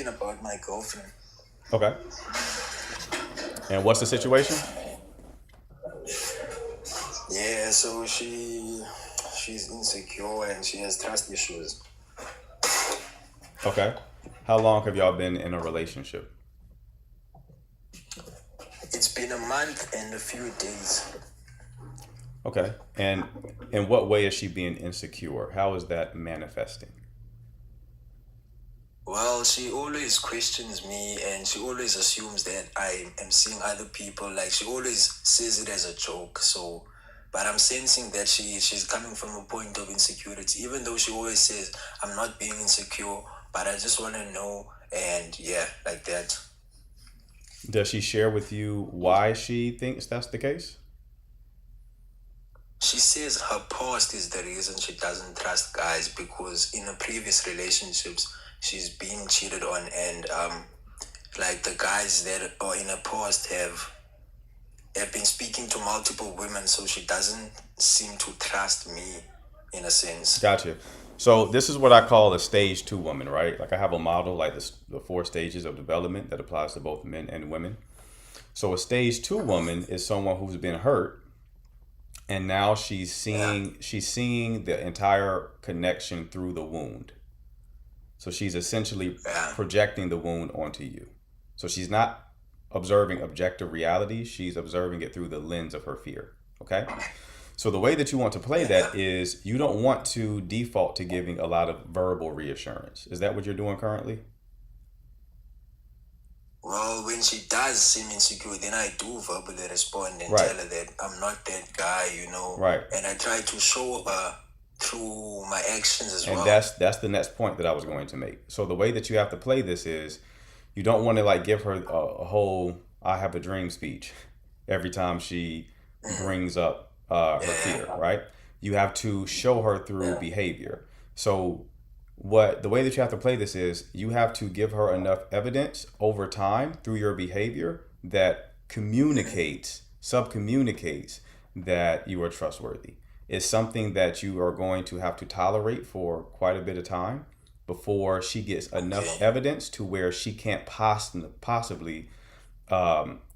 speaking about my girlfriend. Okay. And what's the situation? Yeah, so she's insecure and she has trust issues. Okay. How long have y'all been in a relationship? It's been a month and a few days. Okay. And in what way is she being insecure? How is that manifesting? Well, she always questions me and she always assumes that I am seeing other people. Like she always says it as a joke. So, but I'm sensing that she's coming from a point of insecurity, even though she always says I'm not being insecure, but I just want to know. And yeah, like that. Does she share with you why she thinks that's the case? She says her past is the reason she doesn't trust guys because in her previous relationships she's been cheated on and like the guys that are in her past have been speaking to multiple women, so she doesn't seem to trust me in a sense. Gotcha. So this is what I call a stage two woman, right? Like I have a model, like this, the four stages of development that applies to both men and women. So a stage two woman is someone who's been hurt, and now Yeah, she's seeing the entire connection through the wound. So she's essentially yeah, projecting the wound onto you. So she's not observing objective reality, she's observing it through the lens of her fear. Okay? So the way that you want to play yeah. that is you don't want to default to giving a lot of verbal reassurance. Is that what you're doing currently? Well, when she does seem insecure, then I do verbally respond and Right. tell her that I'm not that guy. Right. And I try to show her through my actions as And well. that's the next point that I was going to make. So the way that you have to play this is you don't want to like give her a whole "I have a dream" speech every time she Mhm. brings up her fear, Yeah, right? You have to show her through yeah, behavior. So what the way that you have to play this is you have to give her enough evidence over time through your behavior that communicates, subcommunicates that you are trustworthy. It's something that you are going to have to tolerate for quite a bit of time before she gets enough okay, evidence to where she can't possibly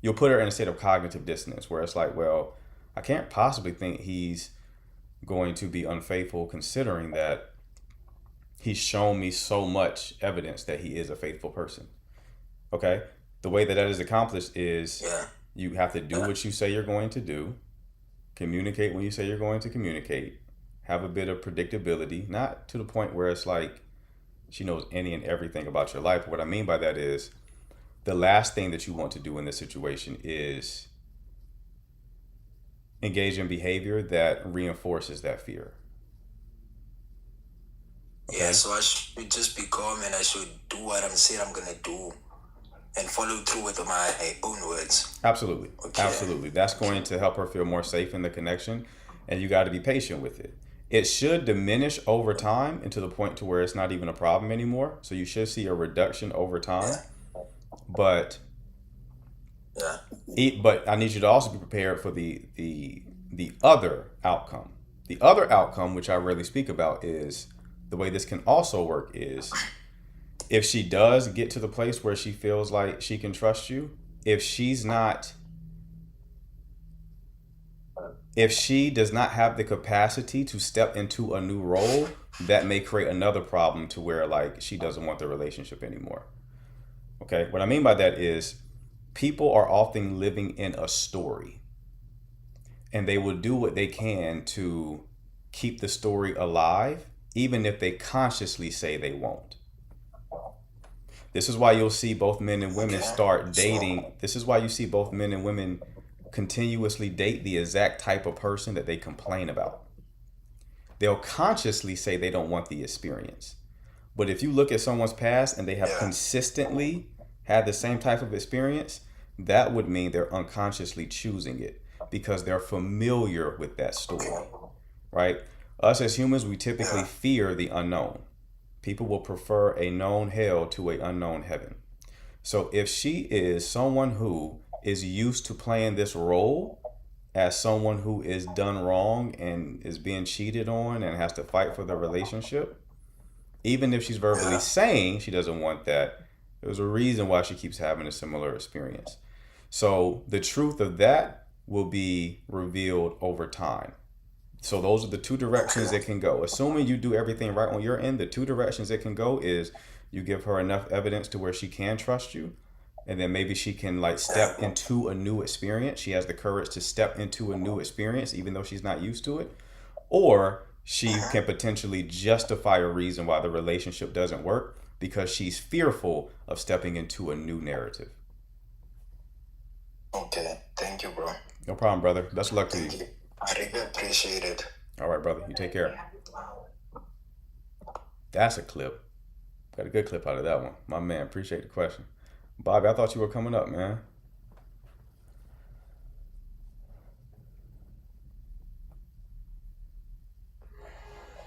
you'll put her in a state of cognitive dissonance where it's like, well, I can't possibly think he's going to be unfaithful considering that he's shown me so much evidence that he is a faithful person. Okay? The way that that is accomplished is yeah, you have to do yeah, what you say you're going to do, communicate when you say you're going to communicate, have a bit of predictability, not to the point where it's like she knows any and everything about your life. What I mean by that is the last thing that you want to do in this situation is engage in behavior that reinforces that fear. yeah. Okay? So I should just be calm and I should do what I'm saying I'm gonna do and follow through with my own words. Absolutely. Okay, Absolutely. That's going to help her feel more safe in the connection, and you got to be patient with it. It should diminish over time into the point to where it's not even a problem anymore. So you should see a reduction over time. yeah, But yeah, but I need you to also be prepared for the other outcome. The other outcome, which I rarely speak about, is the way this can also work is if she does get to the place where she feels like she can trust you, if she's not if she does not have the capacity to step into a new role, that may create another problem to where like she doesn't want the relationship anymore. Okay? What I mean by that is people are often living in a story and they will do what they can to keep the story alive even if they consciously say they won't. This is why you'll see both men and women okay. start So dating. This is why you see both men and women continuously date the exact type of person that they complain about. They'll consciously say they don't want the experience. But if you look at someone's past and they have yeah, consistently had the same type of experience, that would mean they're unconsciously choosing it because they're familiar with that story, okay, right? Us as humans, we typically yeah, fear the unknown. People will prefer a known hell to a unknown heaven. So if she is someone who is used to playing this role as someone who is done wrong and is being cheated on and has to fight for the relationship, even if she's verbally yeah, saying she doesn't want that, There's a reason why she keeps having a similar experience. So the truth of that will be revealed over time. So those are the two directions it can go. Assuming you do everything right on your end, the two directions it can go is you give her enough evidence to where she can trust you, and then maybe she can like step into a new experience. She has the courage to step into a new experience even though she's not used to it. Or she can potentially justify a reason why the relationship doesn't work because she's fearful of stepping into a new narrative. Okay, thank you, bro. No problem, brother. Best of luck to you. Thank you. I really appreciate it. All right, brother. You take care. That's a clip. Got a good clip out of that one. My man, appreciate the question. Bobby, I thought you were coming up, man.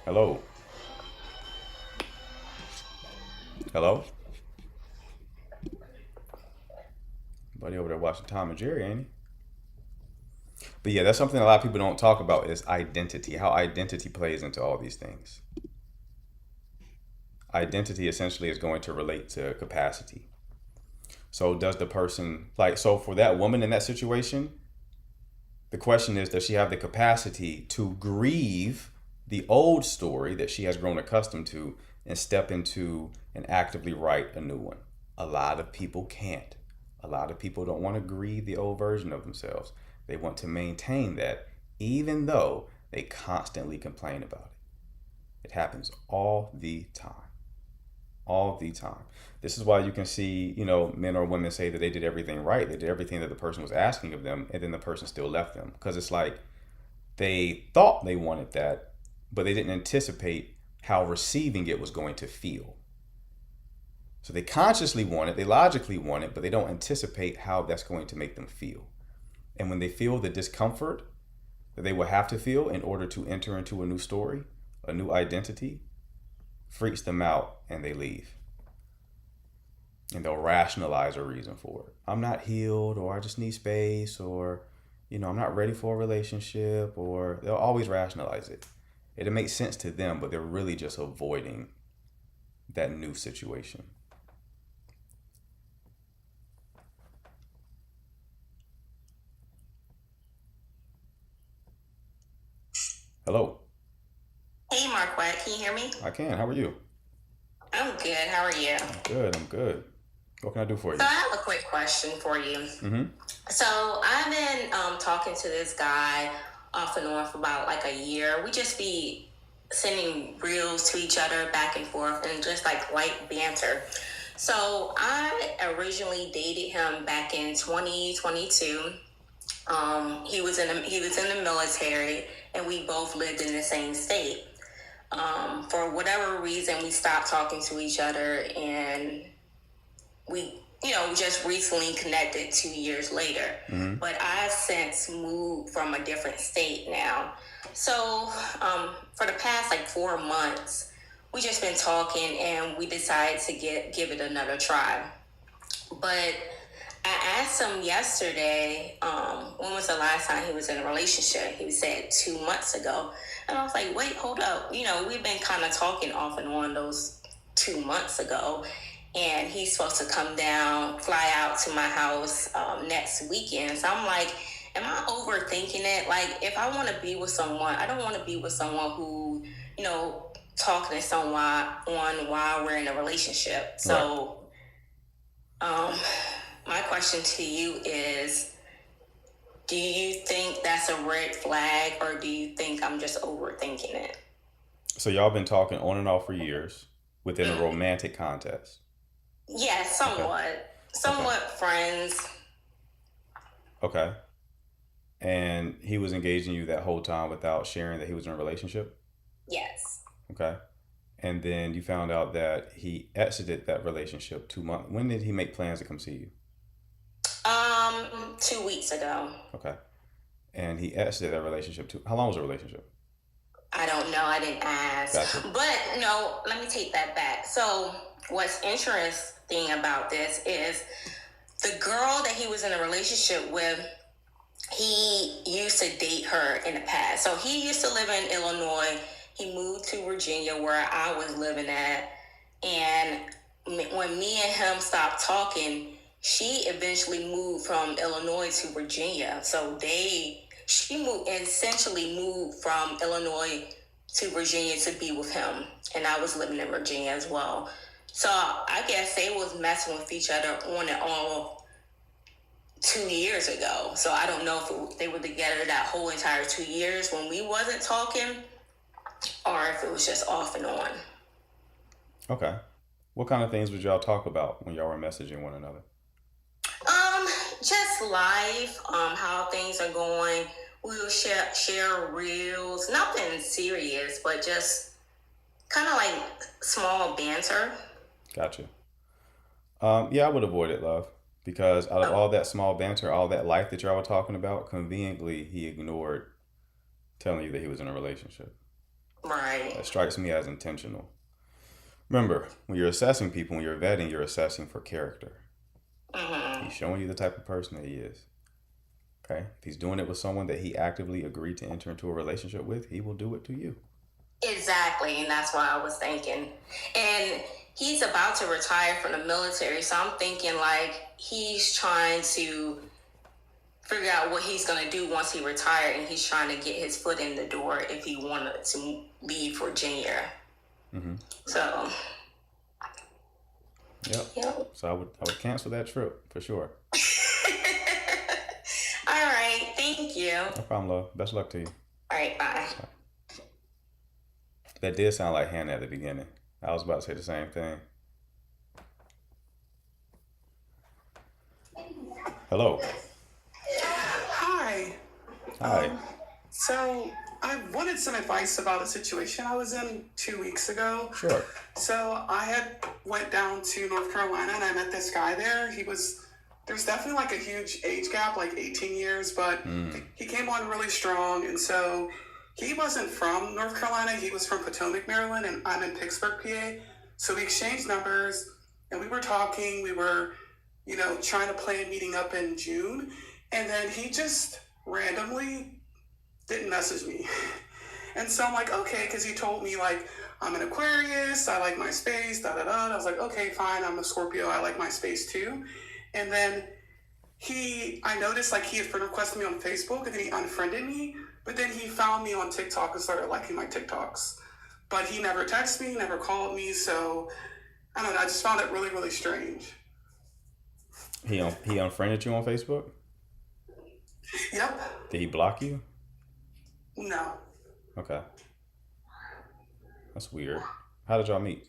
Hello. Hello? Buddy over there watching Tom and Jerry, ain't he? But yeah, that's something a lot of people don't talk about is identity, how identity plays into all these things. Identity essentially is going to relate to capacity. So does the person, like, so for that woman in that situation, the question is, does she have the capacity to grieve the old story that she has grown accustomed to and step into and actively write a new one? A lot of people can't. A lot of people don't want to grieve the old version of themselves. They want to maintain that even though they constantly complain about it. It happens all the time. All the time. This is why you can see, men or women say that they did everything right. They did everything that the person was asking of them, and then the person still left them. Because it's like they thought they wanted that, but they didn't anticipate how receiving it was going to feel. So they consciously want it, they logically want it, but they don't anticipate how that's going to make them feel. And when they feel the discomfort that they will have to feel in order to enter into a new story, a new identity, freaks them out and they leave. And they'll rationalize a reason for it. I'm not healed, or I just need space, or, I'm not ready for a relationship, or they'll always rationalize it. It'll make sense to them, but they're really just avoiding that new situation. Hello. Hey, Marquette, can you hear me? I can. How are you? I'm good. How are you? I'm good. What can I do for you? So I have a quick question for you. Mm-hmm. So I've been talking to this guy off and on for about like a year. We just be sending reels to each other back and forth and just like light banter. So I originally dated him back in 2022. He was in the military, and we both lived in the same state. For whatever reason, we stopped talking to each other, and we, just recently connected 2 years later. Mm-hmm. But I've since moved from a different state now. So for the past like 4 months, we just been talking, and we decided to give it another try. But I asked him yesterday, when was the last time he was in a relationship? He said 2 months ago. And I was like, wait, hold up. We've been kind of talking off and on those 2 months ago. And he's supposed to come down, fly out to my house next weekend. So I'm like, am I overthinking it? Like, if I want to be with someone, I don't want to be with someone who, talking to someone while we're in a relationship. So, my question to you is, do you think that's a red flag, or do you think I'm just overthinking it? So y'all been talking on and off for years within a romantic context? Yeah, somewhat. Okay. Somewhat friends. Okay. And he was engaging you that whole time without sharing that he was in a relationship? Yes. Okay. And then you found out that he exited that relationship 2 months. When did he make plans to come see you? 2 weeks ago. Okay. And he exited that relationship too. How long was the relationship? I don't know. I didn't ask. Gotcha. But no, let me take that back. So what's interesting about this is the girl that he was in a relationship with, he used to date her in the past. So he used to live in Illinois. He moved to Virginia, where I was living at. And when me and him stopped talking, she eventually moved from Illinois to Virginia. So she essentially moved from Illinois to Virginia to be with him, and I was living in Virginia as well. So I guess they was messing with each other on and off 2 years ago. So I don't know if they were together that whole entire 2 years when we wasn't talking, or if it was just off and on. Okay. What kind of things would y'all talk about when y'all were messaging one another? Just life, how things are going. We'll share reels, nothing serious, but just kind of like small banter. Gotcha. Yeah, I would avoid it, love, because out of all that small banter, all that life that y'all were talking about, conveniently he ignored telling you that he was in a relationship. Right. That strikes me as intentional. Remember, when you're assessing people, when you're vetting, you're assessing for character. He's showing you the type of person that he is. Okay? If he's doing it with someone that he actively agreed to enter into a relationship with, he will do it to you. Exactly, and that's what I was thinking. And he's about to retire from the military, so I'm thinking like he's trying to figure out what he's going to do once he retired, and he's trying to get his foot in the door if he wanted to leave Virginia. So, Yep. So I would cancel that trip for sure. All right, thank you. No problem, love. Best luck to you. All right, bye. That did sound like Hannah at the beginning. I was about to say the same thing. Hello. Hi. Hi. So I wanted some advice about a situation I was in 2 weeks ago. Sure. So I had went down to North Carolina and I met this guy there. There's definitely like a huge age gap, like 18 years, but he came on really strong. And so he wasn't from North Carolina. He was from Potomac, Maryland, and I'm in Pittsburgh, PA. So we exchanged numbers and we were talking. We were, trying to plan meeting up in June. And then he just randomly didn't message me. And so I'm like, okay, because he told me like, I'm an Aquarius, I like my space, da da da. And I was like, okay, fine, I'm a Scorpio, I like my space too. And then I noticed like he had friend requested me on Facebook and then he unfriended me, but then he found me on TikTok and started liking my TikToks. But he never texted me, never called me, so I don't know, I just found it really, really strange. He unfriended you on Facebook? Yep. Did he block you? No. Okay. That's weird. How did y'all meet?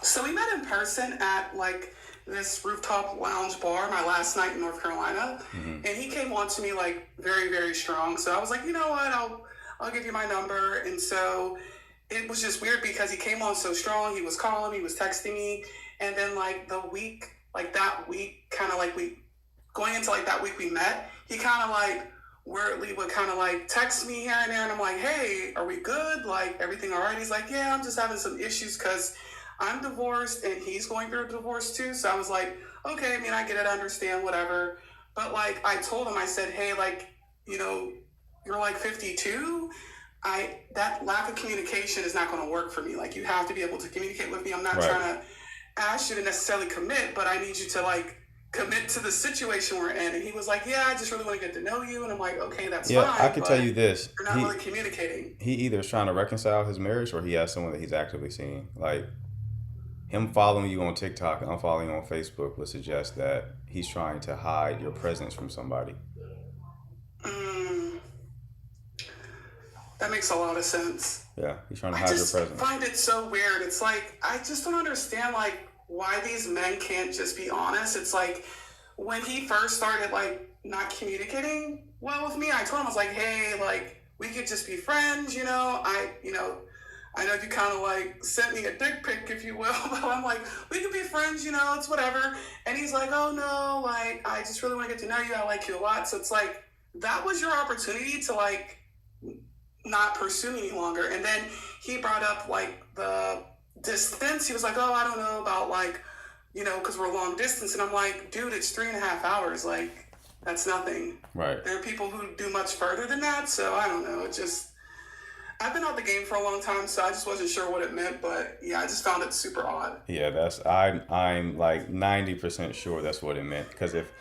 So we met in person at like this rooftop lounge bar my last night in North Carolina. And he came on to me like very, very strong. So I was like, you know what, I'll give you my number. And so it was just weird because he came on so strong. He was calling me, he was texting me. And then like that week, kind of like going into like that week we met, he kind of like weirdly would kind of like text me here and there, and I'm like, hey, are we good? Like, everything all right? He's like, yeah, I'm just having some issues because I'm divorced and he's going through a divorce too. So I was like, okay, I mean, I get it, I understand, whatever. But like, I told him, I said, hey, like, you're like 52. That lack of communication is not going to work for me. Like, you have to be able to communicate with me. I'm not trying to ask you to necessarily commit, but I need you to like commit to the situation we're in. And he was like, yeah, I just really want to get to know you. And I'm like, okay, that's fine. I can tell you this. You're not really communicating. He either is trying to reconcile his marriage or he has someone that he's actively seeing. Like, him following you on TikTok and unfollowing you on Facebook would suggest that he's trying to hide your presence from somebody. That makes a lot of sense. Yeah, he's trying to hide your presence. I find it so weird. It's like, I just don't understand, like, why these men can't just be honest. It's like, when he first started, like, not communicating well with me, I told him, I was like, hey, like, we could just be friends, I know you kind of, like, sent me a dick pic, if you will, but I'm like, we could be friends, it's whatever. And he's like, oh, no, like, I just really want to get to know you. I like you a lot. So it's like, that was your opportunity to, like, not pursue me any longer. And then he brought up like the distance. He was like, oh, I don't know about like, because we're long distance. And I'm like, dude, it's 3.5 hours. Like, that's nothing. Right. There are people who do much further than that. So I don't know. I've been out the game for a long time, so I just wasn't sure what it meant. But yeah, I just found it super odd. Yeah, I'm like 90% sure that's what it meant. Because if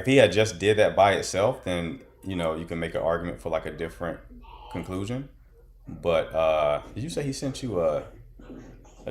he had just did that by itself, then you can make an argument for like a different conclusion. But did you say he sent you a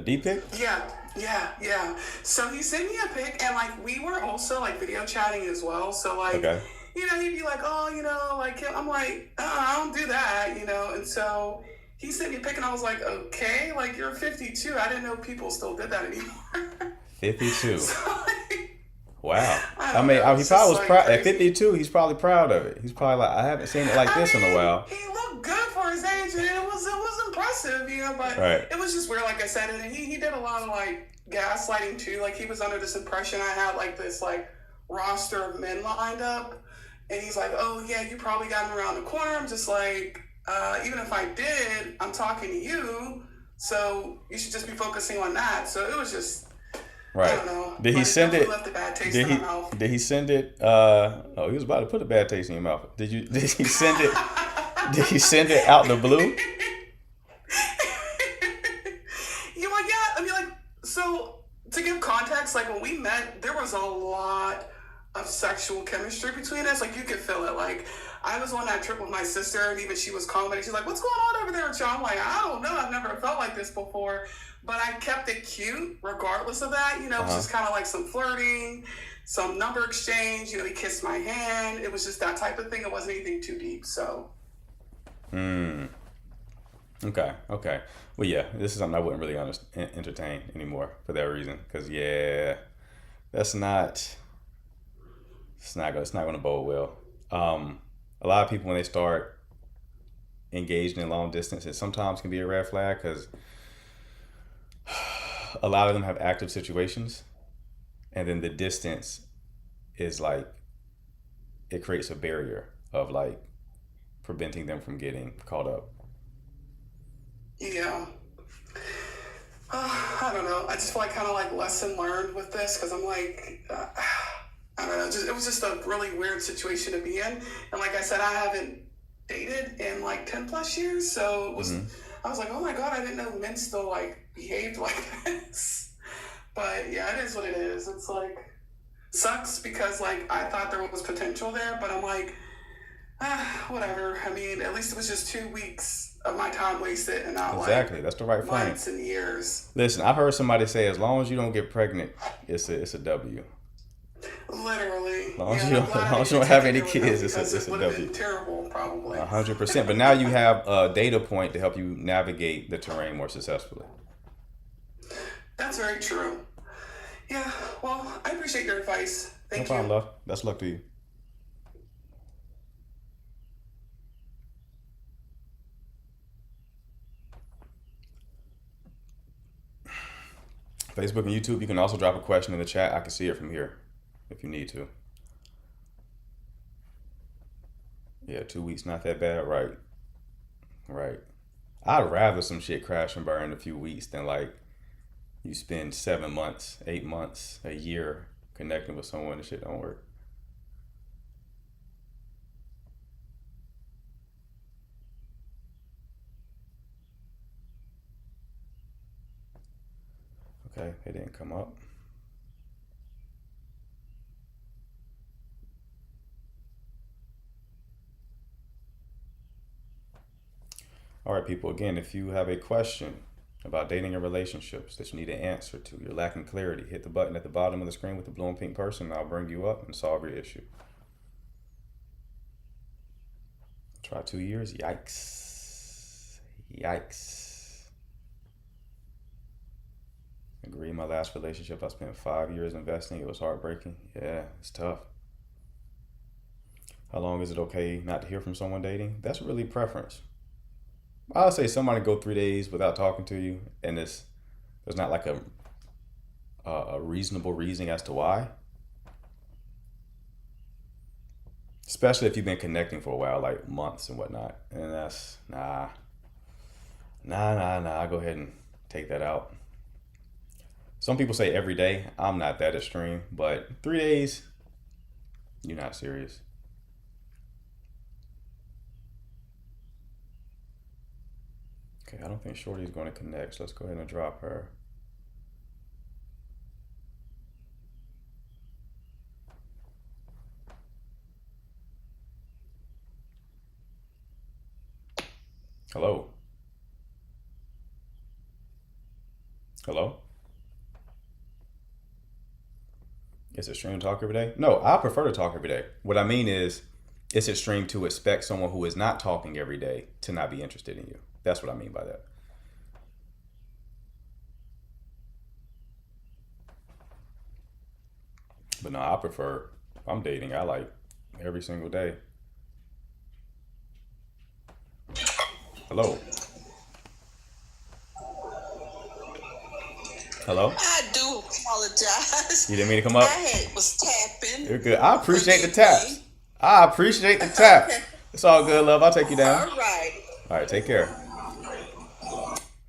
D pic? Yeah. So he sent me a pic, and like we were also like video chatting as well. So like, Okay. he'd be like, oh, like I'm like, I don't do that, And so he sent me a pic, and I was like, okay, like you're 52. I didn't know people still did that anymore. 52. So, like, Wow. I I don't mean, know, he it's probably just, was like, proud. At crazy. 52, he's probably proud of it. He's probably like, I haven't seen it like this in a while. He looked good for his age, and it was impressive, But Right. it was just weird, like I said, and he did a lot of like gaslighting too. Like he was under this impression I had like this like roster of men lined up, and he's like, oh yeah, you probably got him around the corner. I'm just like, even if I did, I'm talking to you, so you should just be focusing on that. So it was just. I Right. don't know. Did he But send it? definitely left a bad taste Did in he? my mouth. Did he send it? Oh, he was about to put a bad taste in your mouth. Did he send it? Did he send it out the blue? Yeah. I mean, like, so to give context, like when we met, there was a lot of sexual chemistry between us. Like you could feel it. Like I was on that trip with my sister, and even she was commenting. She's like, "What's going on over there with y'all?" I'm like, "I don't know. I've never felt like this before." But I kept it cute, regardless of that. It was just kind of like some flirting, some number exchange. He kissed my hand. It was just that type of thing. It wasn't anything too deep. So. Okay. Well, yeah, this is something I wouldn't really entertain anymore for that reason. Because yeah, it's not going to bode well. A lot of people when they start engaged in long distance, it sometimes can be a red flag because a lot of them have active situations, and then the distance is like it creates a barrier of like preventing them from getting caught up. Yeah. I don't know. I just feel like kind of like lesson learned with this because I'm like, I don't know. It was just a really weird situation to be in. And like I said, I haven't dated in like 10 plus years. So it was, I was like, oh my God, I didn't know men still like behaved like this. But yeah, it is what it is. It's like, sucks because like I thought there was potential there, but I'm like, whatever. I mean, at least it was just 2 weeks of my time wasted and not Exactly, like that's the right frame. months and years. Listen, I've heard somebody say, as long as you don't get pregnant, it's a W. Literally. As long as you don't have any kids, it's a would have W. been terrible, probably. 100%. But now you have a data point to help you navigate the terrain more successfully. That's very true. Yeah. Well, I appreciate your advice. No Thank problem, you. love. Best luck to you. Facebook and YouTube, you can also drop a question in the chat. I can see it from here if you need to. Yeah, 2 weeks, not that bad. Right. I'd rather some shit crash and burn in a few weeks than like you spend 7 months, 8 months, a year connecting with someone and shit don't work. Okay, it didn't come up. All right, people, again, if you have a question about dating and relationships that you need an answer to, you're lacking clarity, hit the button at the bottom of the screen with the blue and pink person, and I'll bring you up and solve your issue. Try 2 years? Yikes. Agree, my last relationship, I spent 5 years investing. It was heartbreaking. Yeah, it's tough. How long is it okay not to hear from someone dating? That's really preference. I'll say somebody go 3 days without talking to you, and there's not like a reasonable reason as to why. Especially if you've been connecting for a while, like months and whatnot. And that's, nah. I'll go ahead and take that out. Some people say every day. I'm not that extreme, but 3 days, you're not serious. Okay, I don't think Shorty's going to connect, so let's go ahead and drop her. Hello? Hello? Is it stream to talk every day? No, I prefer to talk every day. What I mean is, it's extreme to expect someone who is not talking every day to not be interested in you. That's what I mean by that. But no, I prefer, if I'm dating, I like every single day. Hello? Hello? I do apologize. You didn't mean to come My up? head was tapping. You're good. I appreciate the Forgive taps. me. I appreciate the tap. It's all good, love. I'll take you down. All right. All right, take care.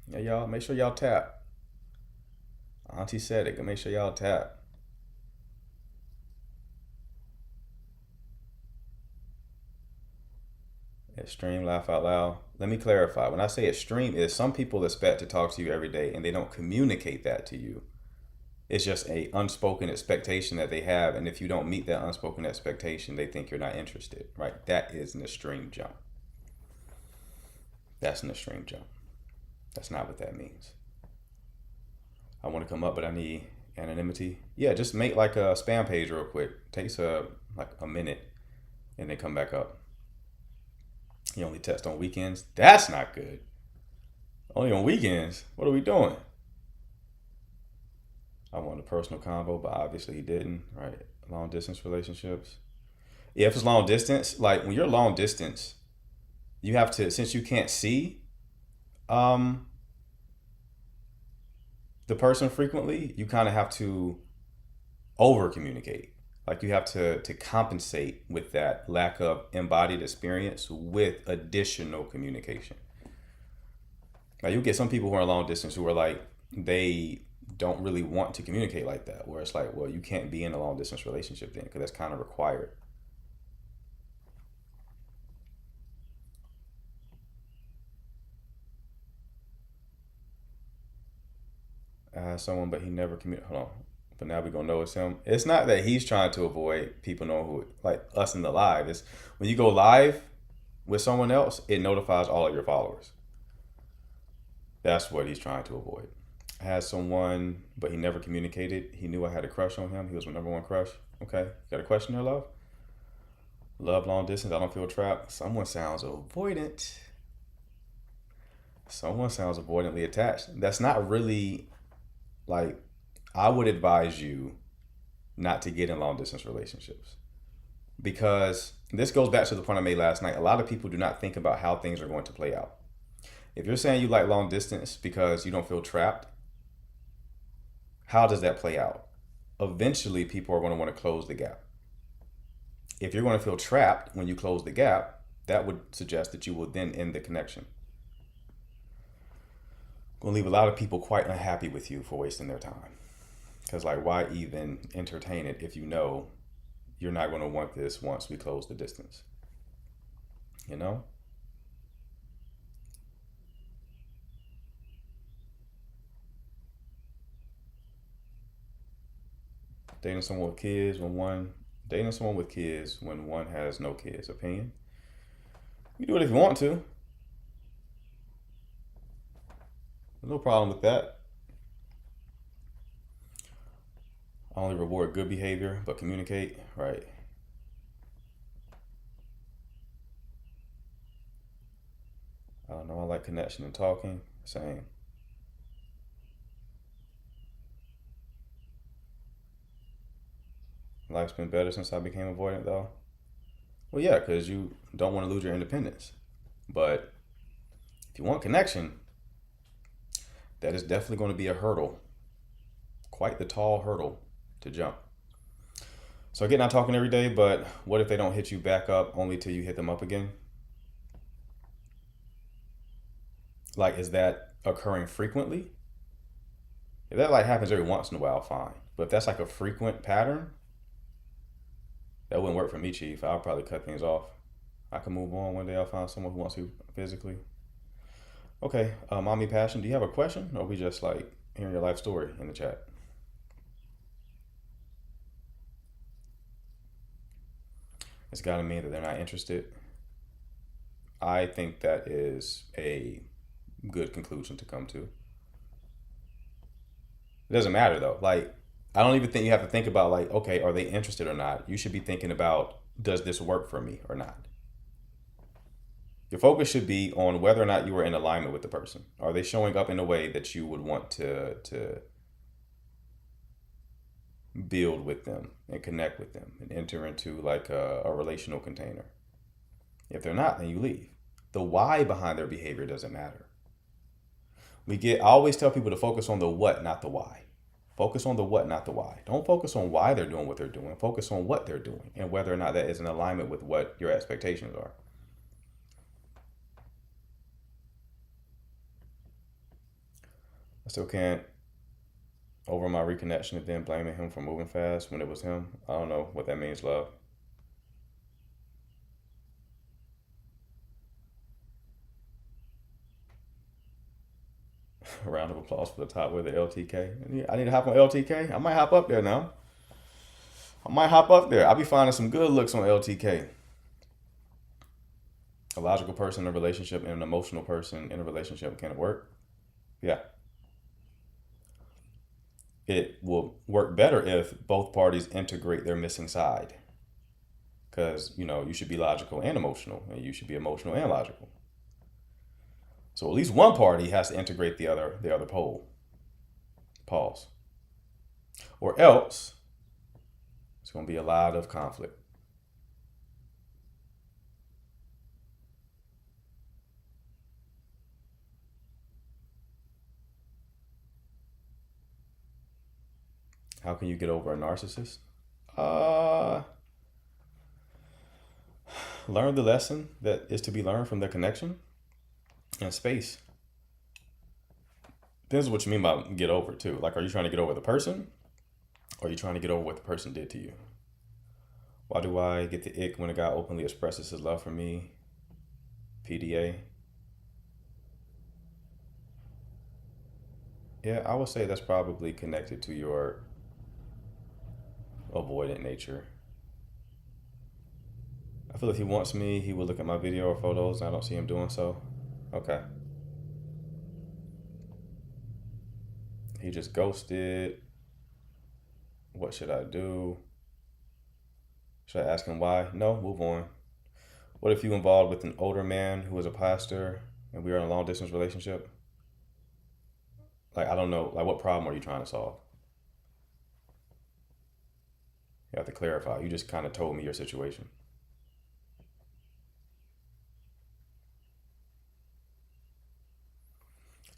Yeah, y'all, make sure y'all tap. Auntie said it. Make sure y'all tap. Extreme laugh out loud. Let me clarify. When I say extreme, is some people expect to talk to you every day and they don't communicate that to you. It's just a unspoken expectation that they have, and if you don't meet that unspoken expectation, they think you're not interested. Right? That is an extreme jump. That's an extreme jump. That's not what that means. I want to come up, but I need anonymity. Yeah, just make like a spam page real quick. Takes like a minute, and then come back up. You only text on weekends. That's not good. Only on weekends. What are we doing? I wanted a personal convo, but obviously he didn't. Right? Long distance relationships. Yeah, if it's long distance, like when you're long distance, you have to, since you can't see the person frequently, you kind of have to over communicate. Like you have to compensate with that lack of embodied experience with additional communication. Now you'll get some people who are long distance who are like, they don't really want to communicate like that, where it's like, well, you can't be in a long distance relationship then, because that's kind of required. Someone, but he never communicated. Hold on. But now we're going to know it's him. It's not that he's trying to avoid people knowing who, like us in the live. It's when you go live with someone else, it notifies all of your followers. That's what he's trying to avoid. I had someone, but he never communicated. He knew I had a crush on him. He was my number one crush. Okay. Got a question there, love? Love long distance. I don't feel trapped. Someone sounds avoidant. Someone sounds avoidantly attached. That's not really, like, I would advise you not to get in long distance relationships, because this goes back to the point I made last night. A lot of people do not think about how things are going to play out. If you're saying you like long distance because you don't feel trapped, how does that play out? Eventually, people are going to want to close the gap. If you're going to feel trapped when you close the gap, that would suggest that you will then end the connection. Going to leave a lot of people quite unhappy with you for wasting their time. Because, like, why even entertain it if you know you're not going to want this once we close the distance? You know? Dating someone with kids when one has no kids. Opinion? You do it if you want to. There's no problem with that. I only reward good behavior, but communicate. Right. I don't know. I like connection and talking. Same. Life's been better since I became avoidant, though. Well, yeah, because you don't want to lose your independence. But if you want connection, that is definitely going to be a hurdle. Quite the tall hurdle to jump. So again, not talking every day, but what if they don't hit you back up only till you hit them up again? Like, is that occurring frequently? If that like happens every once in a while, fine. But if that's like a frequent pattern, that wouldn't work for me, Chief. I'll probably cut things off. I can move on. One day I'll find someone who wants to physically. Okay, Mommy Passion, do you have a question? Or are we just like hearing your life story in the chat? It's got to mean that they're not interested. I think that is a good conclusion to come to. It doesn't matter though. Like, I don't even think you have to think about like, okay, are they interested or not? You should be thinking about, does this work for me or not? Your focus should be on whether or not you are in alignment with the person. Are they showing up in a way that you would want to build with them and connect with them and enter into like a relational container? If they're not, then you leave. The why behind their behavior doesn't matter. I always tell people to focus on the what, not the why. Focus on the what, not the why. Don't focus on why they're doing what they're doing. Focus on what they're doing and whether or not that is in alignment with what your expectations are. I still can't over my reconnection and then blaming him for moving fast when it was him. I don't know what that means, love. A round of applause for the top with the LTK. I need to hop on LTK. I might hop up there now. I'll be finding some good looks on LTK. A logical person in a relationship and an emotional person in a relationship, can it work? Yeah. It will work better if both parties integrate their missing side. Because, you should be logical and emotional, and you should be emotional and logical. So at least one party has to integrate the other pole. Pause. Or else, it's going to be a lot of conflict. How can you get over a narcissist? Learn the lesson that is to be learned from their connection and space. This is what you mean by get over it too. Like, are you trying to get over the person? Or are you trying to get over what the person did to you? Why do I get the ick when a guy openly expresses his love for me? PDA. Yeah, I would say that's probably connected to your avoidant nature. I feel if he wants me, he would look at my video or photos, and I don't see him doing so. Okay. He just ghosted. What should I do? Should I ask him why? No, move on. What if you involved with an older man who is a pastor and we are in a long distance relationship? Like, I don't know, like what problem are you trying to solve? You have to clarify. You just kind of told me your situation.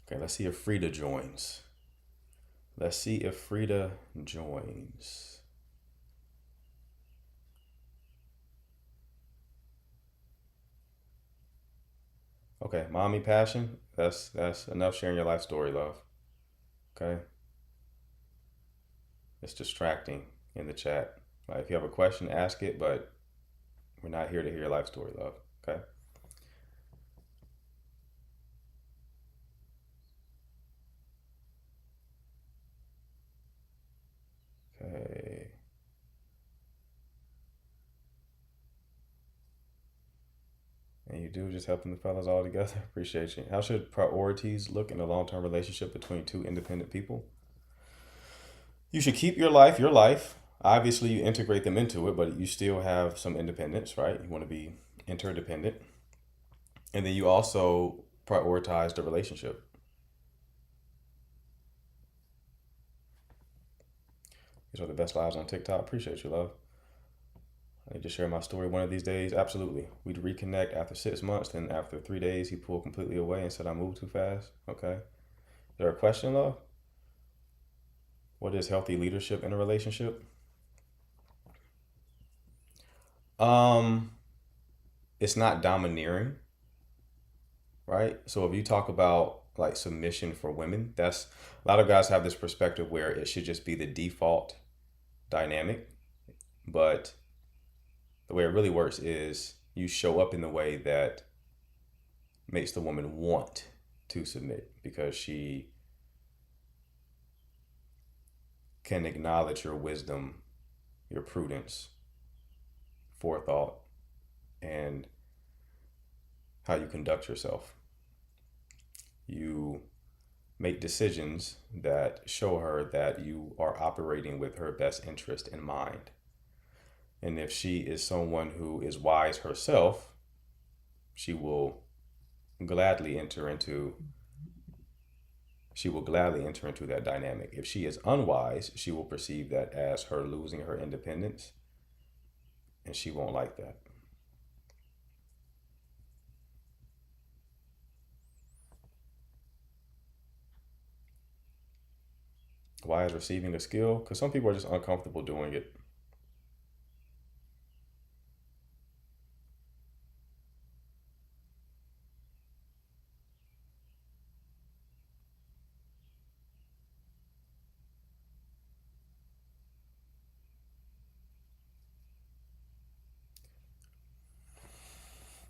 Okay, let's see if Frida joins. Okay, Mommy Passion, that's enough sharing your life story, love. Okay? It's distracting in the chat. Like, if you have a question, ask it, but we're not here to hear your life story, love. Okay? Okay. And you do just helping the fellas all together. Appreciate you. How should priorities look in a long-term relationship between two independent people? You should keep your life. Obviously, you integrate them into it, but you still have some independence, right? You want to be interdependent. And then you also prioritize the relationship. These are the best lives on TikTok. Appreciate you, love. I need to share my story one of these days. Absolutely. We'd reconnect after 6 months. Then after 3 days, he pulled completely away and said I moved too fast. Okay. Is there a question, love? What is healthy leadership in a relationship? It's not domineering, right? So if you talk about like submission for women, that's a lot of guys have this perspective where it should just be the default dynamic, but the way it really works is you show up in the way that makes the woman want to submit because she can acknowledge your wisdom, your prudence, forethought, and how you conduct yourself. You make decisions that show her that you are operating with her best interest in mind. And if she is someone who is wise herself, she will gladly enter into that dynamic. If she is unwise, she will perceive that as her losing her independence, and she won't like that. Why is receiving a skill? Because some people are just uncomfortable doing it.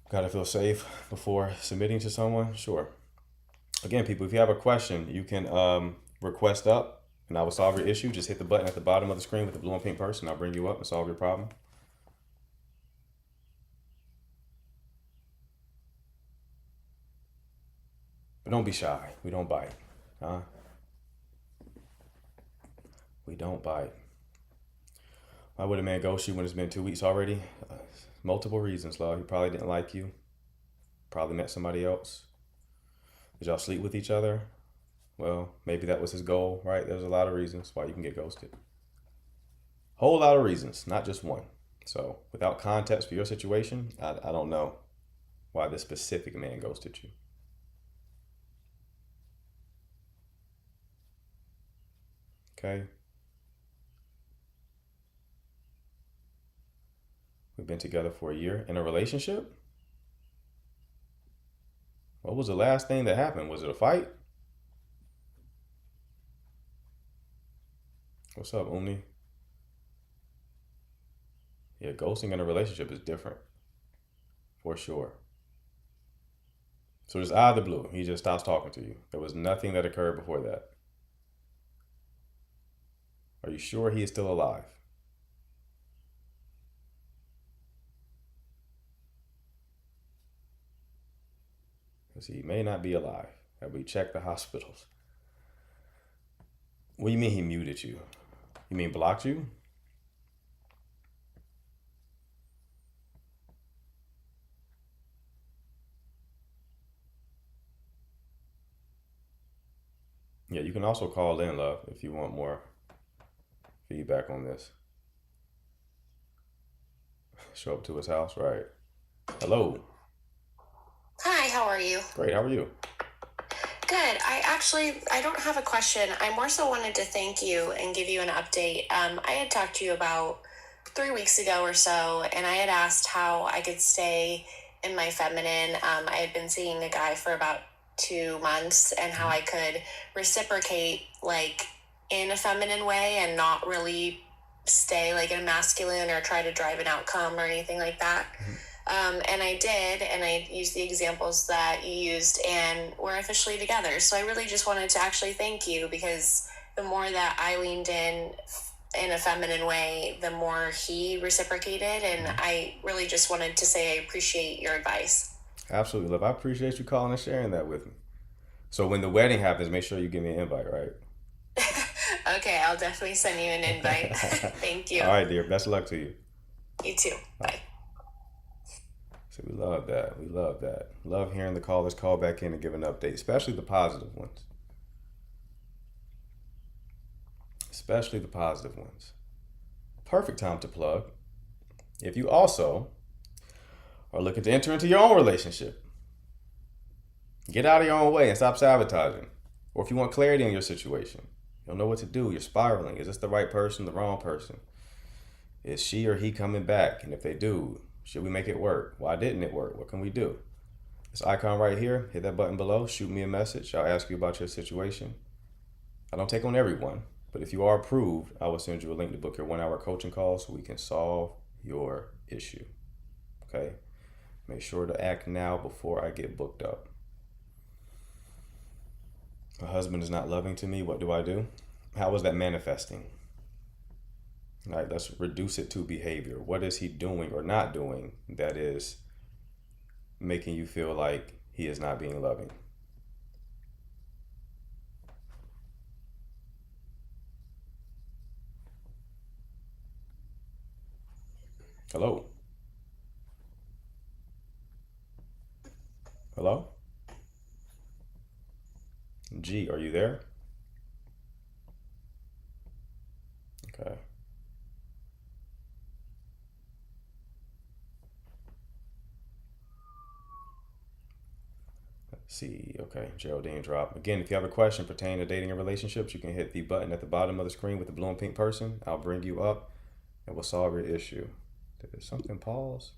Gotta feel safe before submitting to someone? Sure. Again, people, if you have a question, you can request up and I will solve your issue. Just hit the button at the bottom of the screen with the blue and pink person. I'll bring you up and solve your problem. But don't be shy. We don't bite. Huh? We don't bite. Why would a man ghost you when it's been 2 weeks already? Multiple reasons, love. He probably didn't like you. Probably met somebody else. Did y'all sleep with each other? Well, maybe that was his goal, right? There's a lot of reasons why you can get ghosted. Whole lot of reasons, not just one. So without context for your situation, I don't know why this specific man ghosted you. Okay. We've been together for a year in a relationship. What was the last thing that happened? Was it a fight? What's up, Umi? Yeah, ghosting in a relationship is different. For sure. So just out of the blue, he just stops talking to you. There was nothing that occurred before that. Are you sure he is still alive? Because he may not be alive. Have we checked the hospitals? What do you mean he muted you? You mean blocked you? Yeah, you can also call in, love, if you want more feedback on this. Show up to his house, right? Hello. Hi, how are you? Great, how are you? Good. I don't have a question. I more so wanted to thank you and give you an update. I had talked to you about 3 weeks ago or so, and I had asked how I could stay in my feminine. I had been seeing a guy for about 2 months, and how I could reciprocate like in a feminine way and not really stay like in a masculine or try to drive an outcome or anything like that. And I did, and I used the examples that you used, and we're officially together. So I really just wanted to actually thank you, because the more that I leaned in a feminine way, the more he reciprocated, and I really just wanted to say I appreciate your advice. Absolutely, love. I appreciate you calling and sharing that with me. So when the wedding happens, make sure you give me an invite, right? Okay, I'll definitely send you an invite. Thank you. All right, dear. Best of luck to you. You too. Bye. So we love that. We love that. Love hearing the callers call back in and give an update, especially the positive ones. Especially the positive ones. Perfect time to plug. If you also are looking to enter into your own relationship, get out of your own way and stop sabotaging. Or if you want clarity in your situation, you don't know what to do, you're spiraling. Is this the right person, the wrong person? Is she or he coming back? And if they do, should we make it work? Why didn't it work? What can we do? This icon right here, hit that button below, shoot me a message. I'll ask you about your situation. I don't take on everyone, but if you are approved, I will send you a link to book your 1-hour coaching call so we can solve your issue. Okay? Make sure to act now before I get booked up. My husband is not loving to me. What do I do? How is that manifesting? Like, let's reduce it to behavior. What is he doing or not doing that is making you feel like he is not being loving? Hello? Hello? G, are you there? Okay. Let's see. Okay, Geraldine drop. Again, if you have a question pertaining to dating and relationships, you can hit the button at the bottom of the screen with the blue and pink person. I'll bring you up and we'll solve your issue. Did something pause?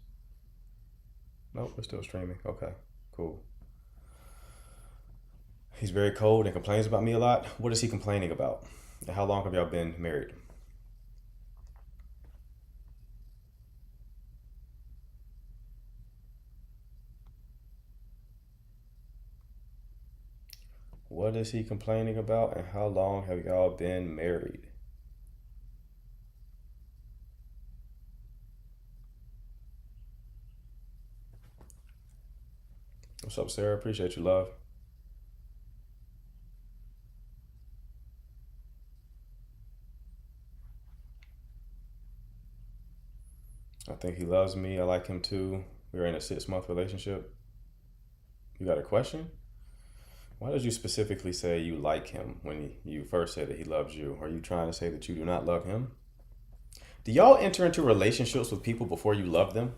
Nope, we're still streaming. Okay, cool. He's very cold and complains about me a lot. What is he complaining about? And how long have y'all been married? What is he complaining about and how long have y'all been married? What's up, Sarah? Appreciate you, love. I think he loves me. I like him too. We're in a 6-month relationship. You got a question? Why did you specifically say you like him when you first said that he loves you? Are you trying to say that you do not love him? Do y'all enter into relationships with people before you love them?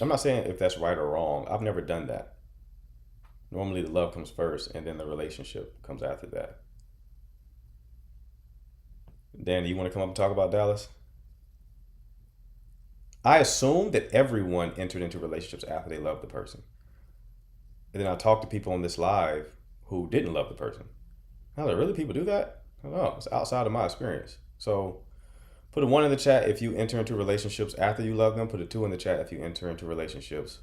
I'm not saying if that's right or wrong. I've never done that. Normally the love comes first and then the relationship comes after that. Danny, you want to come up and talk about Dallas? I assume that everyone entered into relationships after they loved the person. And then I talked to people on this live who didn't love the person. I was like, really? People do that? I don't know. It's outside of my experience. So put a 1 in the chat if you enter into relationships after you love them. Put a 2 in the chat if you enter into relationships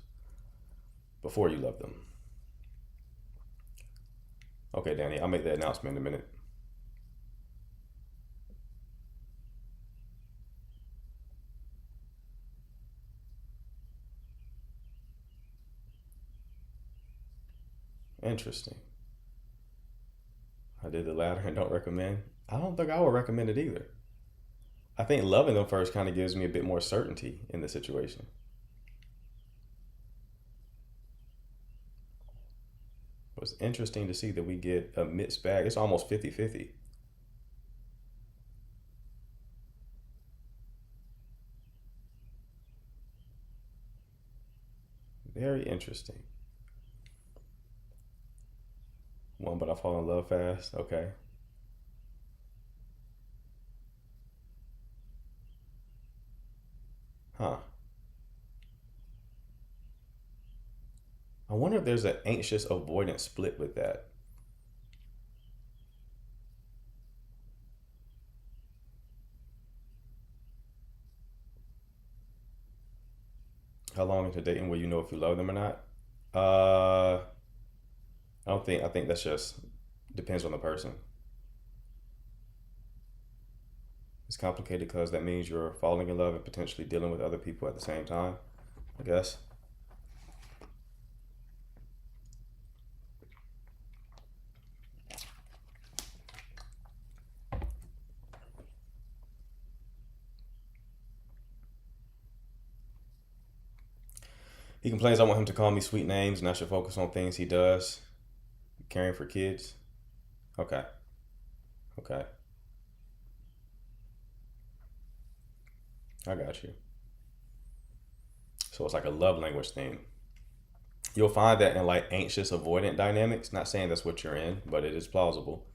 before you love them. Okay, Danny, I'll make that announcement in a minute. Interesting. I did the latter and don't recommend. I don't think I would recommend it either. I think loving them first kind of gives me a bit more certainty in the situation. It's interesting to see that we get a mixed bag. It's almost 50-50. Very interesting. One, but I fall in love fast. Okay. Huh. I wonder if there's an anxious avoidance split with that. How long into dating will you know if you love them or not? I think that's just depends on the person. It's complicated because that means you're falling in love and potentially dealing with other people at the same time, I guess. He complains I want him to call me sweet names and I should focus on things he does. Caring for kids. Okay. Okay. I got you. So it's like a love language thing. You'll find that in like anxious avoidant dynamics. Not saying that's what you're in, but it is plausible.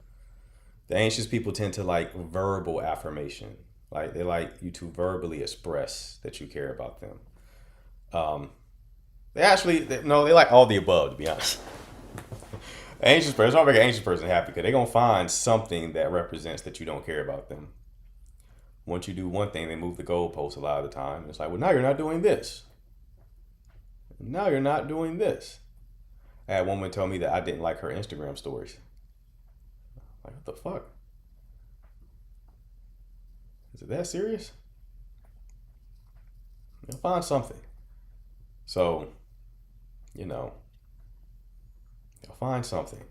The anxious people tend to like verbal affirmation. Like they like you to verbally express that you care about them. They like all the above, to be honest. Anxious person, it's not make an anxious person happy because they're going to find something that represents that you don't care about them. Once you do one thing, they move the goalposts a lot of the time. It's like, well, now you're not doing this. Now you're not doing this. I had one woman tell me that I didn't like her Instagram stories. Like, what the fuck? Is it that serious? You'll find something. So, you know, you'll find something.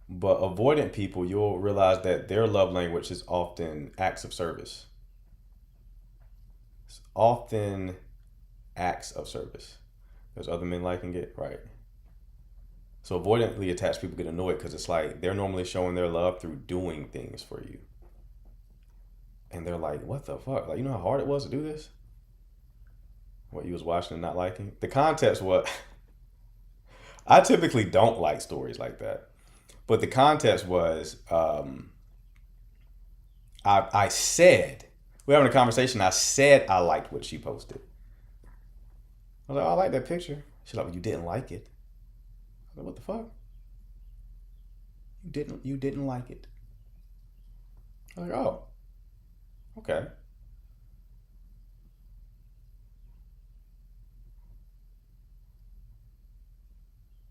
But avoidant people, you'll realize that their love language is often acts of service. It's often acts of service. There's other men liking it, right? So avoidantly attached people get annoyed because it's like they're normally showing their love through doing things for you. And they're like, what the fuck? Like, you know how hard it was to do this? What you was watching and not liking? The context was, I typically don't like stories like that. But the context was, I said, we're having a conversation. I said I liked what she posted. I was like, oh, I like that picture. She's like, well, you didn't like it. I was like, what the fuck? You didn't like it. I was like, oh, okay.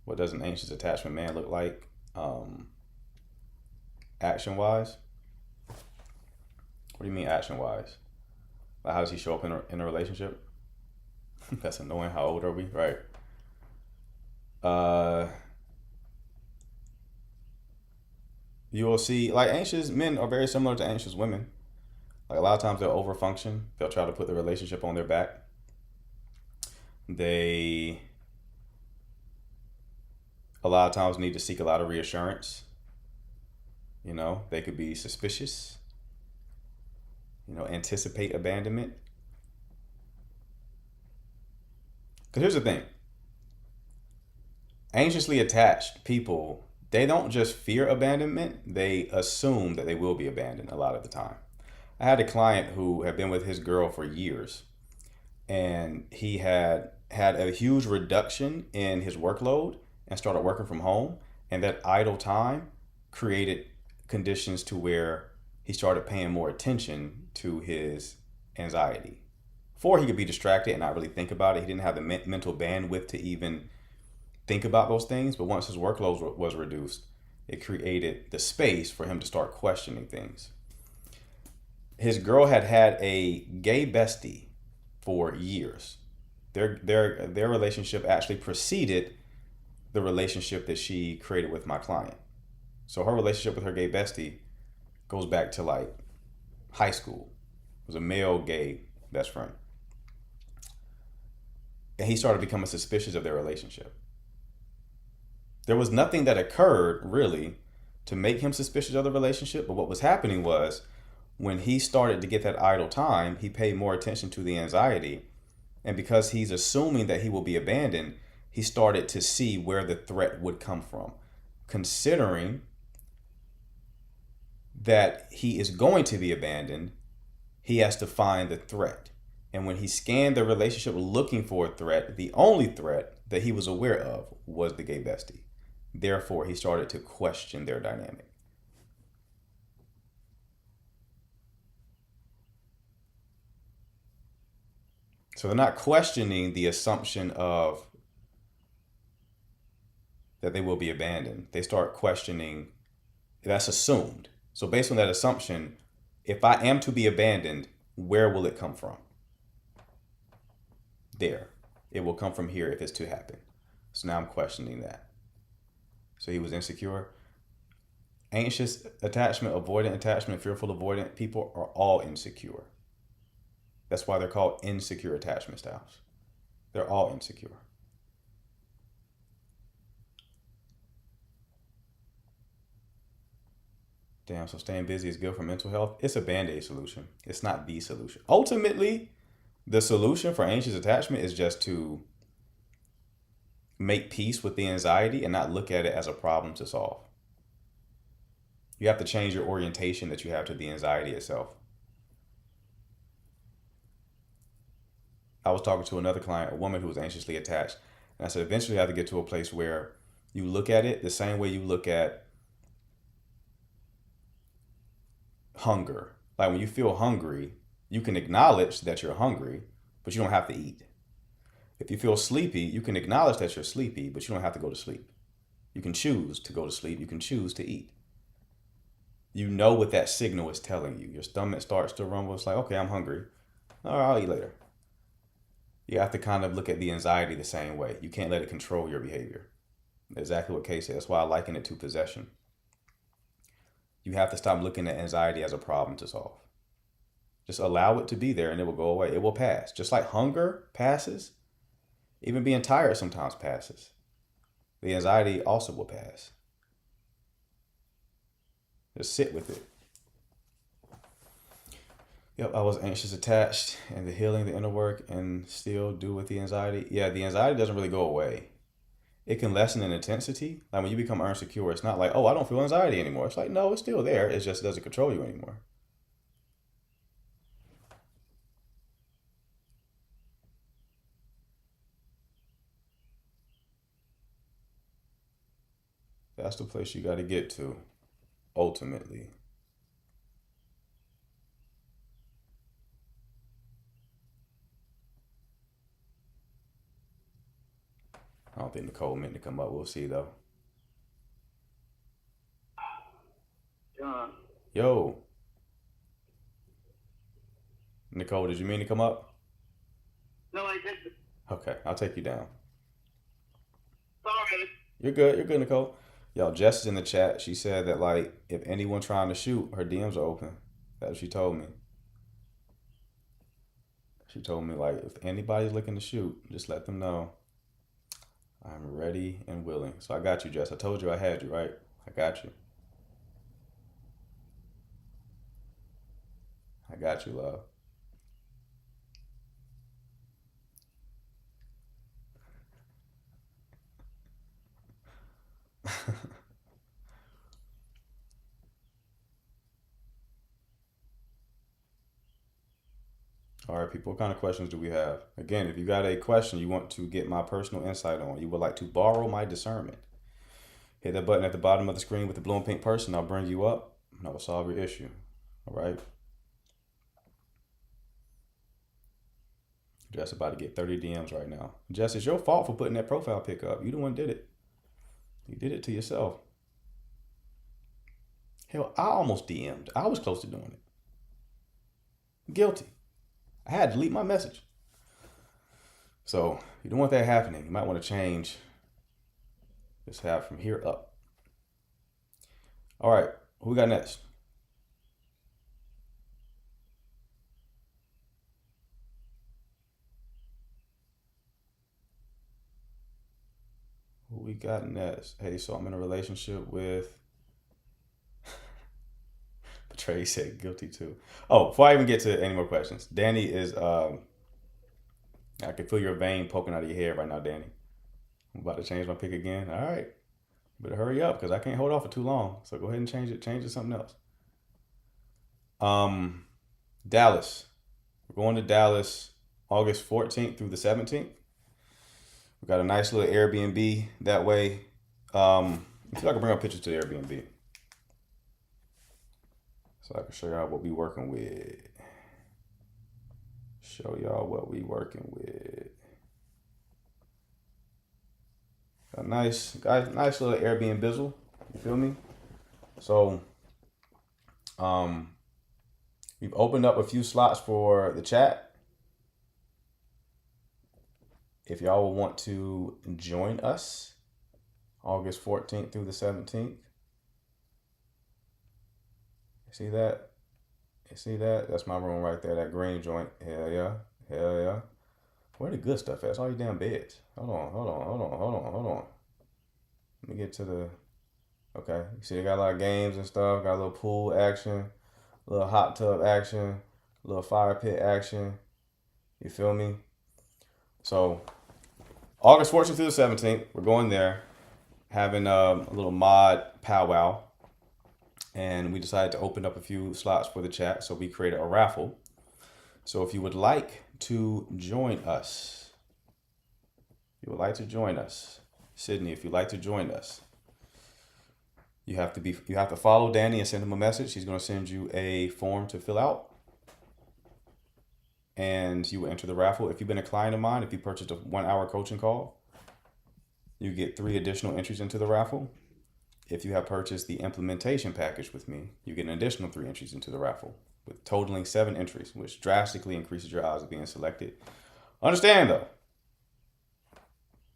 What does an anxious attachment man look like? Action wise? What do you mean action wise? Like, how does he show up in a relationship? That's annoying. How old are we? Right. You will see, like, anxious men are very similar to anxious women. Like, a lot of times they'll overfunction. They'll try to put the relationship on their back. They, a lot of times, need to seek a lot of reassurance. You know, they could be suspicious. You know, anticipate abandonment. Because here's the thing. Anxiously attached people, they don't just fear abandonment, they assume that they will be abandoned a lot of the time. I had a client who had been with his girl for years, and he had a huge reduction in his workload and started working from home. And that idle time created conditions to where he started paying more attention to his anxiety. Before, he could be distracted and not really think about it. He didn't have the mental bandwidth to even think about those things. But once his workload was reduced, it created the space for him to start questioning things. His girl had a gay bestie for years. Their relationship actually preceded the relationship that she created with my client. So her relationship with her gay bestie goes back to like high school. It was a male gay best friend. And he started becoming suspicious of their relationship. There was nothing that occurred really to make him suspicious of the relationship, but what was happening was when he started to get that idle time, he paid more attention to the anxiety. And because he's assuming that he will be abandoned, he started to see where the threat would come from, considering that he is going to be abandoned. He has to find the threat. And when he scanned the relationship looking for a threat, the only threat that he was aware of was the gay bestie. Therefore, he started to question their dynamic. So they're not questioning the assumption of that they will be abandoned. They start questioning, that's assumed. So based on that assumption, if I am to be abandoned, where will it come from? There. It will come from here if it's to happen. So now I'm questioning that. So he was insecure. Anxious attachment, avoidant attachment, fearful avoidant people are all insecure. That's why they're called insecure attachment styles. They're all insecure. Damn, so staying busy is good for mental health. It's a band-aid solution. It's not the solution. Ultimately, the solution for anxious attachment is just to make peace with the anxiety and not look at it as a problem to solve. You have to change your orientation that you have to the anxiety itself. I was talking to another client, a woman who was anxiously attached. And I said, eventually you have to get to a place where you look at it the same way you look at hunger. Like when you feel hungry, you can acknowledge that you're hungry, but you don't have to eat. If you feel sleepy, you can acknowledge that you're sleepy, but you don't have to go to sleep. You can choose to go to sleep. You can choose to eat. You know what that signal is telling you. Your stomach starts to rumble. It's like, okay, I'm hungry. All right, I'll eat later. You have to kind of look at the anxiety the same way. You can't let it control your behavior. Exactly what Kay said. That's why I liken it to possession. You have to stop looking at anxiety as a problem to solve. Just allow it to be there and it will go away. It will pass. Just like hunger passes, even being tired sometimes passes. The anxiety also will pass. Just sit with it. Yep, I was anxious attached, and the healing, the inner work, and still do with the anxiety. Yeah, the anxiety doesn't really go away. It can lessen in intensity. Like when you become insecure, it's not like, oh, I don't feel anxiety anymore. It's like, no, it's still there. It just doesn't control you anymore. That's the place you got to get to, ultimately. I don't think Nicole meant to come up. We'll see, though. John. Yo. Nicole, did you mean to come up? No, I didn't. Okay, I'll take you down. Sorry. You're good. You're good, Nicole. Yo, Jess is in the chat. She said that, like, if anyone trying to shoot, her DMs are open. That's what she told me. She told me, like, if anybody's looking to shoot, just let them know. I'm ready and willing. So I got you, Jess. I told you I had you, right? I got you. I got you, love. All right, people, what kind of questions do we have? Again, if you got a question you want to get my personal insight on, you would like to borrow my discernment, hit that button at the bottom of the screen with the blue and pink person. I'll bring you up and I will solve your issue. All right? Jess about to get 30 DMs right now. Jess, it's your fault for putting that profile pic up. You the one did it. You did it to yourself. Hell, I almost DM'd. I was close to doing it. Guilty. I had to delete my message. So you don't want that happening. You might want to change this have from here up. All right, who we got next? Who we got next? Hey, so I'm in a relationship with Trey said guilty too. Oh, before I even get to any more questions, Danny is I can feel your vein poking out of your head right now, Danny. I'm about to change my pick again. All right. Better hurry up because I can't hold off for too long. So go ahead and change it. Change it to something else. Dallas. We're going to Dallas August 14th through the 17th. We got a nice little Airbnb that way. Let me see if I can bring up pictures to the Airbnb. So I can show y'all what we working with. Show y'all what we working with. A nice little Airbnb bizzle. You feel me? So, we've opened up a few slots for the chat. If y'all will want to join us, August 14th through the 17th. See that? You see that? That's my room right there, that green joint. Hell yeah. Hell yeah. Where the good stuff at? It's all these damn beds. Hold on. Let me get to the... Okay. You see they got a lot of games and stuff. Got a little pool action. A little hot tub action. A little fire pit action. You feel me? So, August 14th through the 17th, we're going there. Having a little mod powwow. And we decided to open up a few slots for the chat. So we created a raffle. So if you would like to join us, Sydney, if you'd like to join us, you have to follow Danny and send him a message. He's going to send you a form to fill out. and you will enter the raffle. If you've been a client of mine, if you purchased a 1-hour coaching call, you get 3 additional entries into the raffle. If you have purchased the implementation package with me, you get an additional 3 entries into the raffle, with totaling 7 entries, which drastically increases your odds of being selected. Understand though,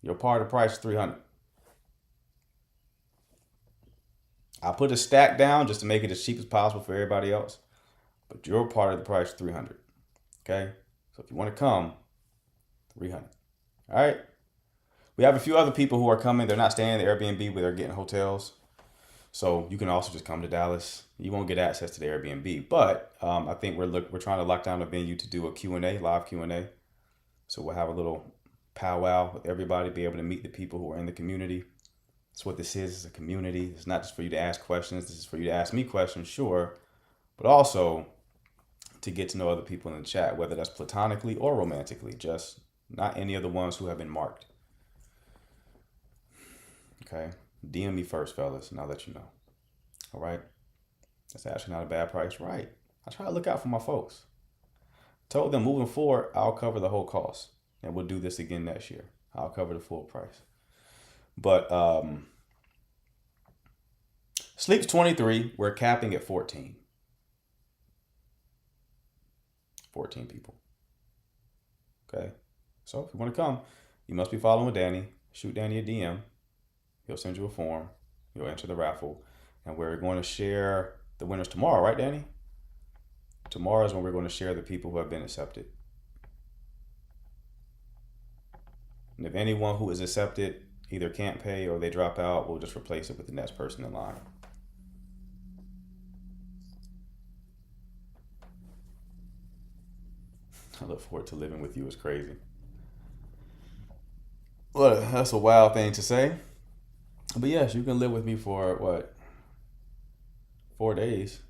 your part of the price is $300. I put a stack down just to make it as cheap as possible for everybody else, but your part of the price is $300. Okay, so if you want to come, $300. All right. We have a few other people who are coming. They're not staying in the Airbnb, but they're getting hotels. So you can also just come to Dallas. You won't get access to the Airbnb, but I think we're trying to lock down a venue to do a Q&A, live Q&A. So we'll have a little powwow with everybody, be able to meet the people who are in the community. That's what this is. It's a community. It's not just for you to ask questions. This is for you to ask me questions, sure, but also to get to know other people in the chat, whether that's platonically or romantically, just not any of the ones who have been marked. Okay, DM me first, fellas, and I'll let you know. All right, that's actually not a bad price, right? I try to look out for my folks. Told them moving forward, I'll cover the whole cost, and we'll do this again next year. I'll cover the full price. But Sleep's 23. We're capping at 14. 14 people. Okay, so if you want to come, you must be following Danny. Shoot Danny a DM. He'll send you a form. You'll enter the raffle. And we're going to share the winners tomorrow, right, Danny? Tomorrow is when we're going to share the people who have been accepted. And if anyone who is accepted either can't pay or they drop out, we'll just replace it with the next person in line. I look forward to living with you. It's crazy. Well, that's a wild thing to say. But yes, you can live with me for what? 4 days.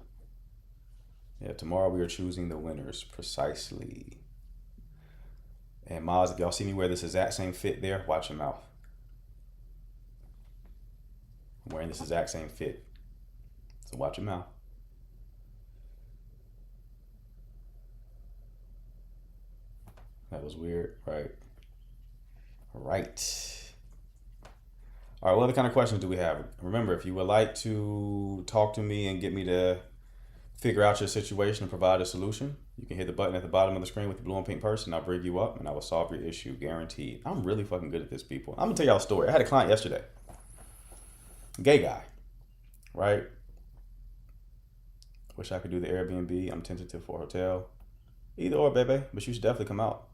Yeah, tomorrow we are choosing the winners precisely. And Miles, if y'all see me wear this exact same fit there, watch your mouth. I'm wearing this exact same fit. So watch your mouth. That was weird, right? Right. All right, what other kind of questions do we have? Remember, if you would like to talk to me and get me to figure out your situation and provide a solution, you can hit the button at the bottom of the screen with the blue and pink person. I'll bring you up and I will solve your issue, guaranteed. I'm really fucking good at this, people. I'm gonna tell y'all a story. I had a client yesterday. Gay guy, right? Wish I could do the Airbnb. I'm tentative for a hotel. Either or, baby, but you should definitely come out.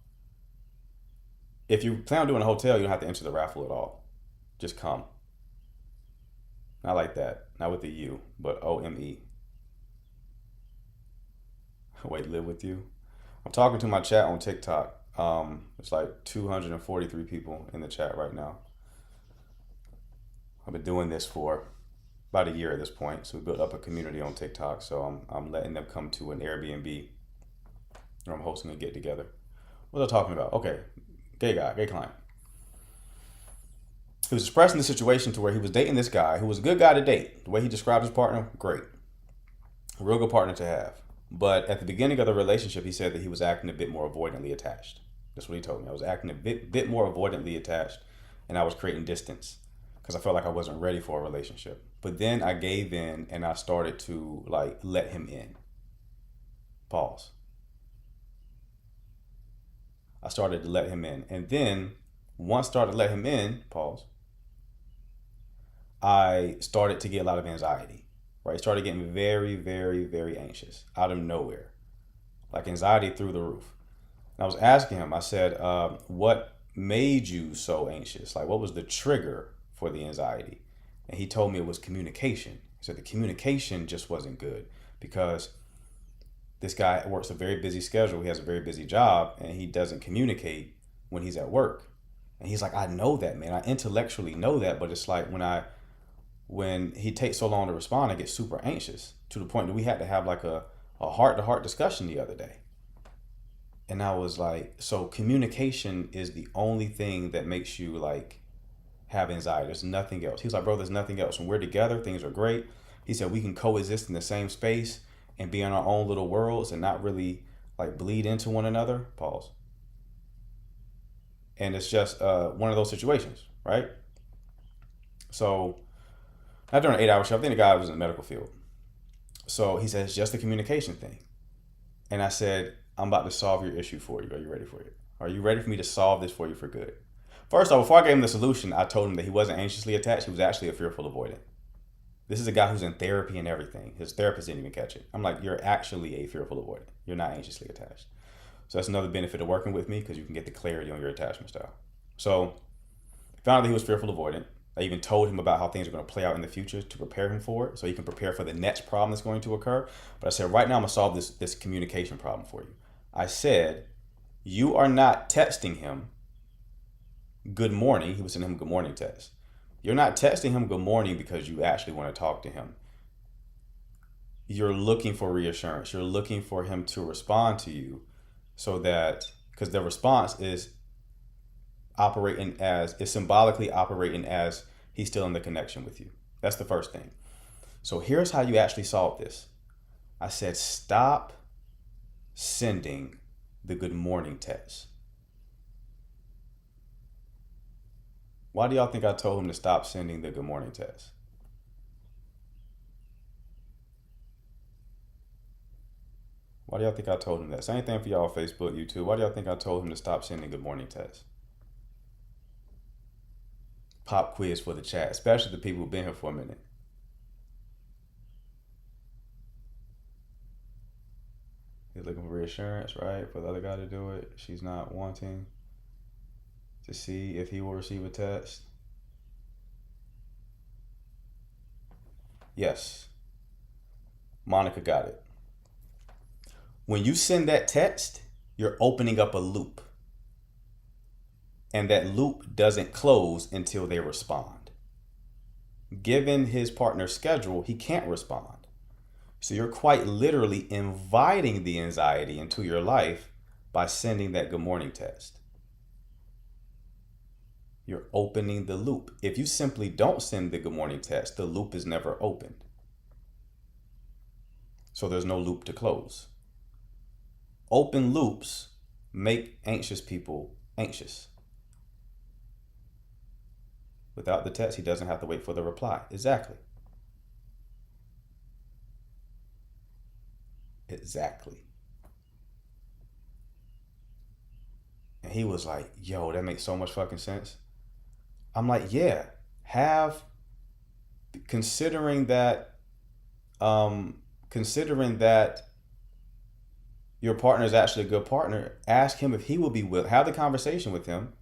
If you plan on doing a hotel, you don't have to enter the raffle at all. Just come. Not like that. Not with the U, but O-M-E. Wait, live with you? I'm talking to my chat on TikTok. It's like 243 people in the chat right now. I've been doing this for about a year at this point. So we built up a community on TikTok. So I'm letting them come to an Airbnb. Or I'm hosting a get together. What was I talking about? Okay, gay guy, gay client. He was expressing the situation to where he was dating this guy who was a good guy to date. The way he described his partner, great. A real good partner to have. But at the beginning of the relationship, he said that he was acting a bit more avoidantly attached. That's what he told me. I was acting a bit more avoidantly attached, and I was creating distance because I felt like I wasn't ready for a relationship. But then I gave in and I started to like let him in. Pause. I started to let him in. And then once I started to let him in, pause, I started to get a lot of anxiety, right? Started getting very, very, very anxious out of nowhere, like anxiety through the roof. And I was asking him, I said, what made you so anxious? Like, what was the trigger for the anxiety? And he told me it was communication. He said the communication just wasn't good because this guy works a very busy schedule. He has a very busy job and he doesn't communicate when he's at work. And he's like, I know that, man. I intellectually know that, but it's like when he takes so long to respond, I get super anxious to the point that we had to have like a heart-to-heart discussion the other day. And I was like, so communication is the only thing that makes you like have anxiety. There's nothing else. He was like, bro, there's nothing else. When we're together, things are great. He said we can coexist in the same space and be in our own little worlds and not really like bleed into one another. Pause. And it's just one of those situations, right? So after an 8-hour shift, I think the guy was in the medical field. So he says, just a communication thing. And I said, I'm about to solve your issue for you. Are you ready for it? Are you ready for me to solve this for you for good? First off, before I gave him the solution, I told him that he wasn't anxiously attached. He was actually a fearful avoidant. This is a guy who's in therapy and everything. His therapist didn't even catch it. I'm like, you're actually a fearful avoidant. You're not anxiously attached. So that's another benefit of working with me, because you can get the clarity on your attachment style. So found out that he was fearful avoidant. I even told him about how things are going to play out in the future to prepare him for it, so he can prepare for the next problem that's going to occur. But I said, right now I'm going to solve this communication problem for you. I said, you are not texting him good morning. He was sending him a good morning text. You're not texting him good morning because you actually want to talk to him. You're looking for reassurance. You're looking for him to respond to you, so that, because the response is symbolically operating as he's still in the connection with you. That's the first thing. So here's how you actually solve this. I said, stop sending the good morning text. Why do y'all think I told him to stop sending the good morning text? Why do y'all think I told him that? Same thing for y'all, Facebook, YouTube. Why do y'all think I told him to stop sending good morning texts? Pop quiz for the chat, especially the people who've been here for a minute. He's looking for reassurance, right? For the other guy to do it. She's not wanting to see if he will receive a text. Yes. Monica got it. When you send that text, you're opening up a loop. And that loop doesn't close until they respond. Given his partner's schedule, he can't respond. So you're quite literally inviting the anxiety into your life by sending that good morning text. You're opening the loop. If you simply don't send the good morning text, the loop is never opened. So there's no loop to close. Open loops make anxious people anxious. Without the text, he doesn't have to wait for the reply. Exactly. And he was like, yo, that makes so much fucking sense. I'm like, yeah, considering that your partner is actually a good partner, ask him if he will be willing, have the conversation with him,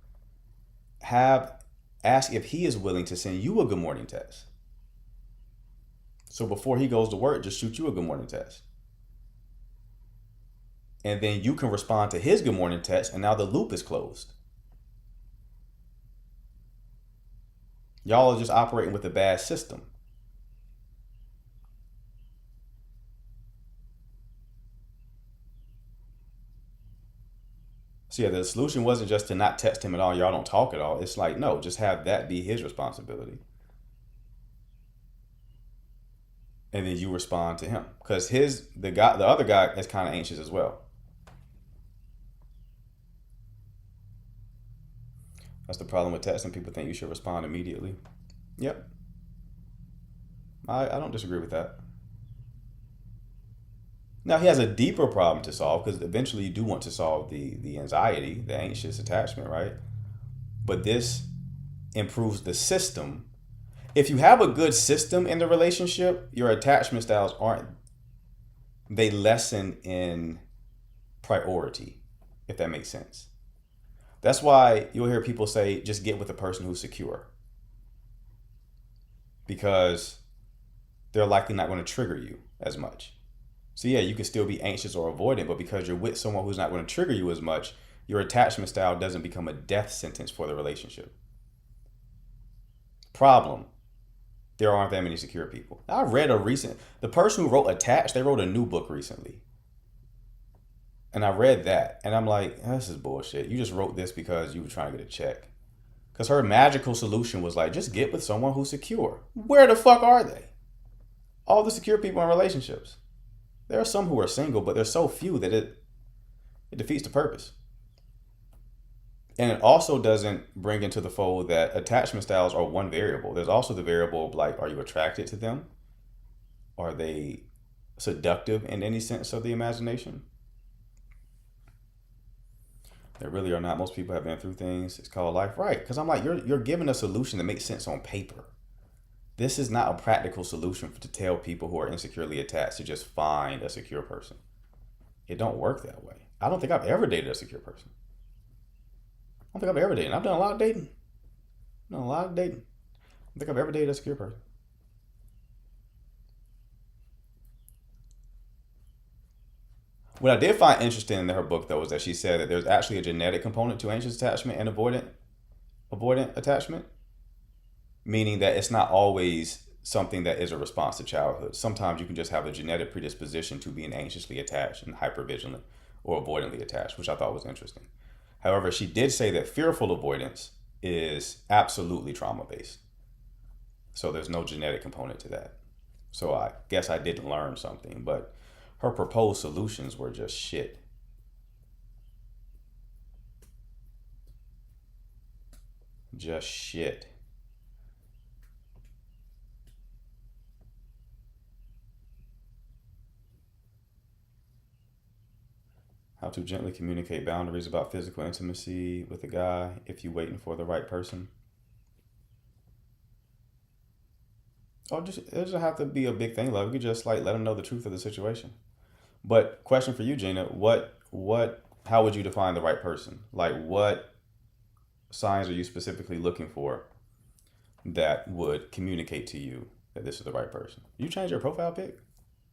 ask if he is willing to send you a good morning text. So before he goes to work, just shoot you a good morning text. And then you can respond to his good morning text, and now the loop is closed. Y'all are just operating with a bad system. So yeah, the solution wasn't just to not text him at all. Y'all don't talk at all. It's like, no, just have that be his responsibility. And then you respond to him. Because the other guy is kind of anxious as well. That's the problem with texting. People think you should respond immediately. Yep. I don't disagree with that. Now, he has a deeper problem to solve, because eventually you do want to solve the anxiety, the anxious attachment, right? But this improves the system. If you have a good system in the relationship, your attachment styles they lessen in priority, if that makes sense. That's why you'll hear people say, just get with a person who's secure. Because they're likely not going to trigger you as much. So yeah, you can still be anxious or avoidant, but because you're with someone who's not going to trigger you as much, your attachment style doesn't become a death sentence for the relationship. Problem: there aren't that many secure people. I read the person who wrote Attached, they wrote a new book recently. And I read that, and I'm like, this is bullshit. You just wrote this because you were trying to get a check. Because her magical solution was like, just get with someone who's secure. Where the fuck are they? All the secure people in relationships. There are some who are single, but there's so few that It defeats the purpose. And it also doesn't bring into the fold that attachment styles are one variable. There's also the variable of like, are you attracted to them? Are they seductive in any sense of the imagination? They really are not. Most people have been through things. It's called life, right? Because I'm like, you're giving a solution that makes sense on paper. This is not a practical solution to tell people who are insecurely attached to just find a secure person. It don't work that way. I don't think I've ever dated a secure person. I don't think I've ever dated. I've done a lot of dating. I don't think I've ever dated a secure person. What I did find interesting in her book, though, is that she said that there's actually a genetic component to anxious attachment and avoidant attachment, meaning that it's not always something that is a response to childhood. Sometimes you can just have a genetic predisposition to being anxiously attached and hypervigilant or avoidantly attached, which I thought was interesting. However, she did say that fearful avoidance is absolutely trauma-based. So there's no genetic component to that. So I guess I didn't learn something, but her proposed solutions were just shit. Just shit. How to gently communicate boundaries about physical intimacy with a guy if you're waiting for the right person. Or it doesn't have to be a big thing, love. You could just like let them know the truth of the situation. But question for you, Gina, how would you define the right person? Like what signs are you specifically looking for that would communicate to you that this is the right person? You change your profile pic?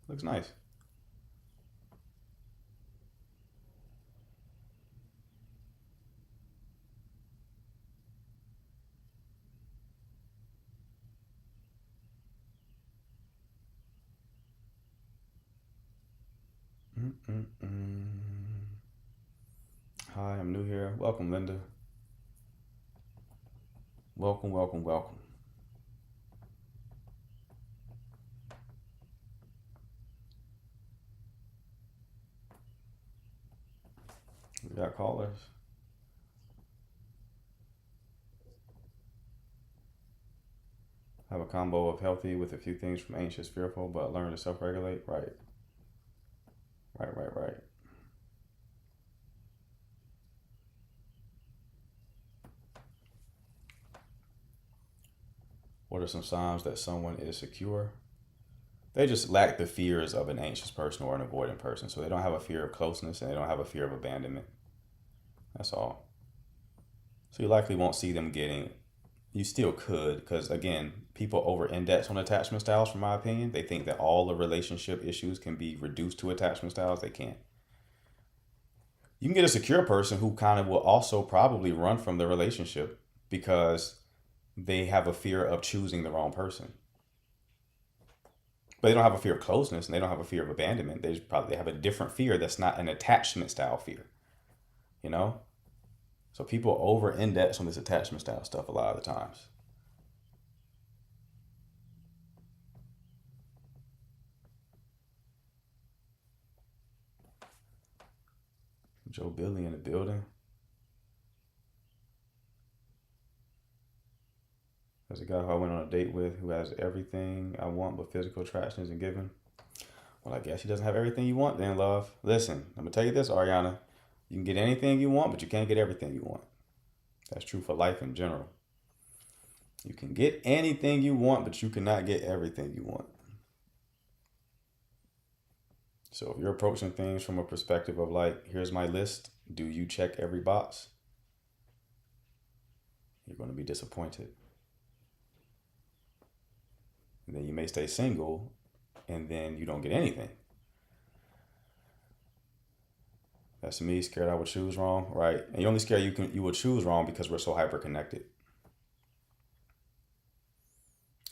Looks nice. Hi, I'm new here. Welcome, Linda. Welcome. We got callers. Have a combo of healthy with a few things from anxious, fearful, but learn to self-regulate. Right. What are some signs that someone is secure? They just lack the fears of an anxious person or an avoidant person. So they don't have a fear of closeness and they don't have a fear of abandonment. That's all. So you likely won't see them you still could, because again, people over-index on attachment styles, from my opinion. They think that all the relationship issues can be reduced to attachment styles. They can't. You can get a secure person who kind of will also probably run from the relationship because they have a fear of choosing the wrong person. But they don't have a fear of closeness and they don't have a fear of abandonment. They have a different fear that's not an attachment style fear. You know? So people over-index on this attachment style stuff a lot of the times. Joe Billy in the building. There's a guy who I went on a date with who has everything I want, but physical attraction isn't given. Well, I guess he doesn't have everything you want then, love. Listen, I'm going to tell you this, Ariana. You can get anything you want, but you can't get everything you want. That's true for life in general. You can get anything you want, but you cannot get everything you want. So if you're approaching things from a perspective of like, here's my list, do you check every box? You're going to be disappointed. And then you may stay single and then you don't get anything. That's me, scared I would choose wrong, right? And you're only scared you would choose wrong because we're so hyper connected.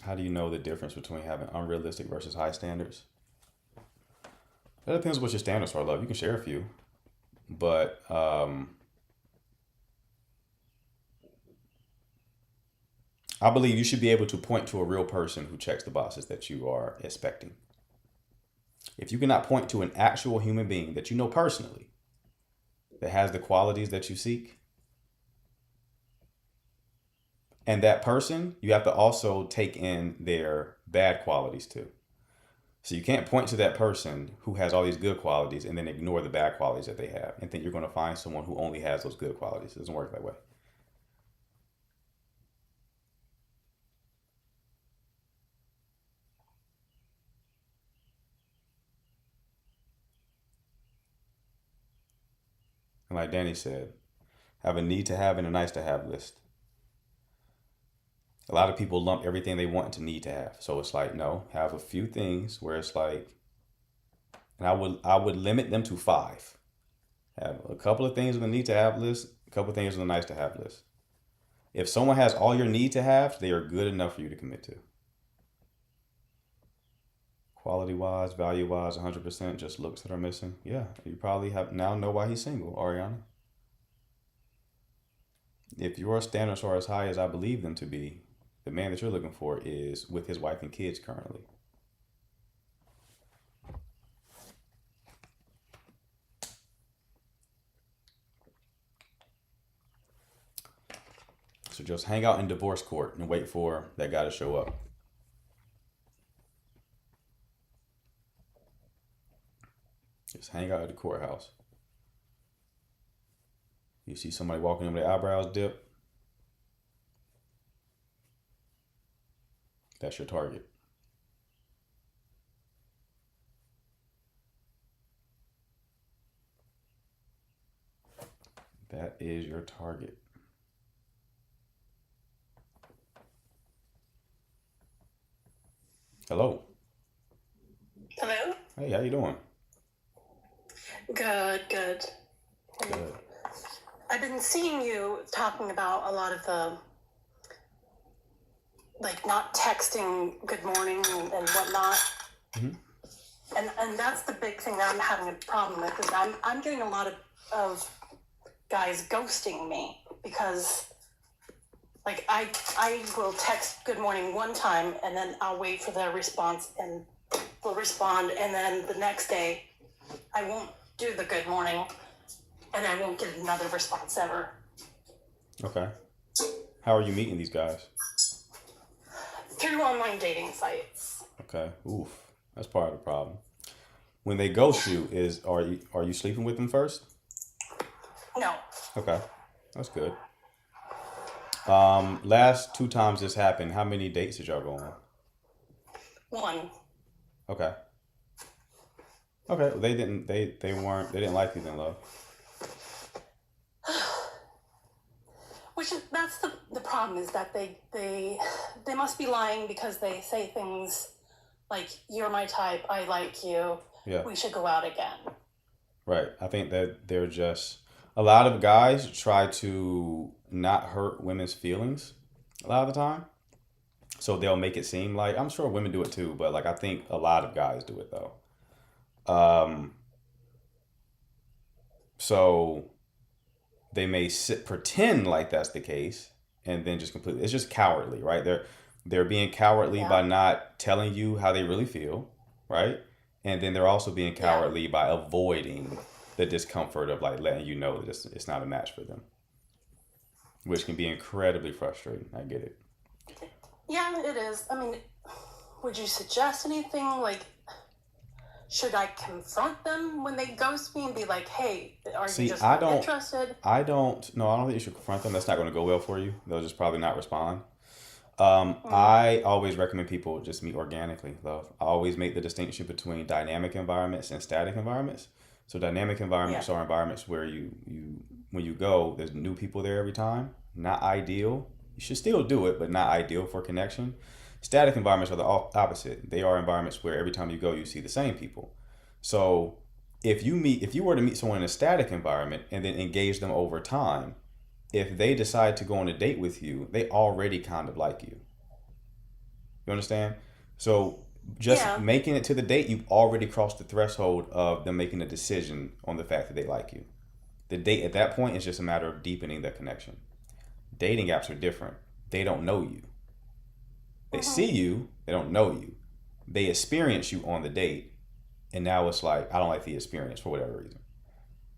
How do you know the difference between having unrealistic versus high standards? That depends what your standards are, love. You can share a few, but I believe you should be able to point to a real person who checks the boxes that you are expecting. If you cannot point to an actual human being that you know personally, that has the qualities that you seek. And that person, you have to also take in their bad qualities too. So you can't point to that person who has all these good qualities and then ignore the bad qualities that they have and think you're going to find someone who only has those good qualities. It doesn't work that way. And like Danny said, have a need to have and a nice to have list. A lot of people lump everything they want into need to have. So it's like, no, have a few things where it's like, and I would limit them to 5. Have a couple of things on the need to have list, a couple of things on the nice to have list. If someone has all your need to have, they are good enough for you to commit to. Quality wise, value wise, 100%, just looks that are missing. Yeah, you probably have now know why he's single, Ariana. If your standards are as high as I believe them to be, the man that you're looking for is with his wife and kids currently. So just hang out in divorce court and wait for that guy to show up. Just hang out at the courthouse. You see somebody walking in with their eyebrows dipped, that's your target. That is your target. Hello. Hello? Hey, how you doing? Good. Good. I've been seeing you talking about a lot of the, like, not texting good morning and whatnot. Mhm. And that's the big thing that I'm having a problem with, is I'm getting a lot of guys ghosting me because, like, I will text good morning one time and then I'll wait for their response and they'll respond, and then the next day I won't do the good morning and I won't get another response ever. Okay. How are you meeting these guys? Through online dating sites. Okay. Oof. That's part of the problem. When they ghost you, are you sleeping with them first? No. Okay. That's good. Last 2 times this happened, how many dates did y'all go on? One. Okay. Okay. They didn't like you then, love. Which is, that's the problem, is that they must be lying, because they say things like, you're my type, I like you, Yeah. we should go out again. Right. I think that they're just a lot of guys try to not hurt women's feelings a lot of the time. So they'll make it seem like, I'm sure women do it too, but like I think a lot of guys do it though. So they may pretend like that's the case and then just completely, it's just cowardly, right? They're being cowardly by not telling you how they really feel, right? And then they're also being cowardly by avoiding the discomfort of like letting you know that it's not a match for them, which can be incredibly frustrating. I get it. Yeah, it is. I mean, would you suggest anything? Like, should I confront them when they ghost me and be like, hey, are you just not interested? I don't think you should confront them. That's not going to go well for you. They'll just probably not respond. I always recommend people just meet organically, love. I always make the distinction between dynamic environments and static environments. So dynamic environments are environments where you when you go, there's new people there every time. Not ideal. You should still do it, but not ideal for connection. Static environments are the opposite. They are environments where every time you go, you see the same people. So if you were to meet someone in a static environment and then engage them over time, if they decide to go on a date with you, they already kind of like you. You understand? So just making it to the date, you've already crossed the threshold of them making a decision on the fact that they like you. The date at that point is just a matter of deepening the connection. Dating apps are different. They don't know you. They see you, they don't know you. They experience you on the date, and now it's like, I don't like the experience for whatever reason.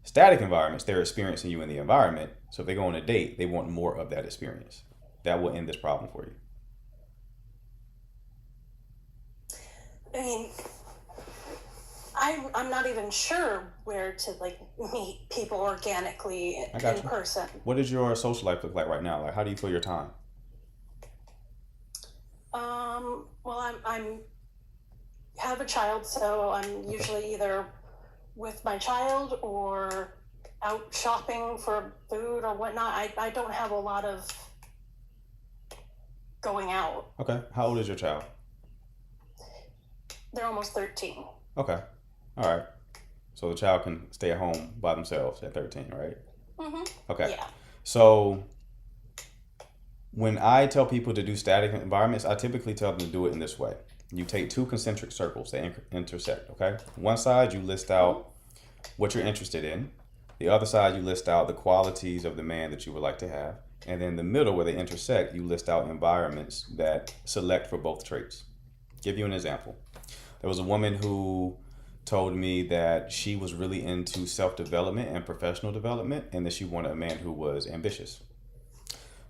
Static environments, they're experiencing you in the environment. So if they go on a date, they want more of that experience. That will end this problem for you. I mean, I'm not even sure where to like meet people organically I got in you. person. What does your social life look like right now? Like, how do you fill your time? Well, I'm have a child, so I'm usually either with my child or out shopping for food or whatnot. I don't have a lot of going out. Okay. How old is your child? They're almost 13. Okay. All right. So the child can stay at home by themselves at 13, right? Mm-hmm. Okay. Yeah. So when I tell people to do static environments, I typically tell them to do it in this way. You take two concentric circles that intersect, okay? One side, you list out what you're interested in. The other side, you list out the qualities of the man that you would like to have. And then the middle, where they intersect, you list out environments that select for both traits. Give you an example. There was a woman who told me that she was really into self-development and professional development, and that she wanted a man who was ambitious.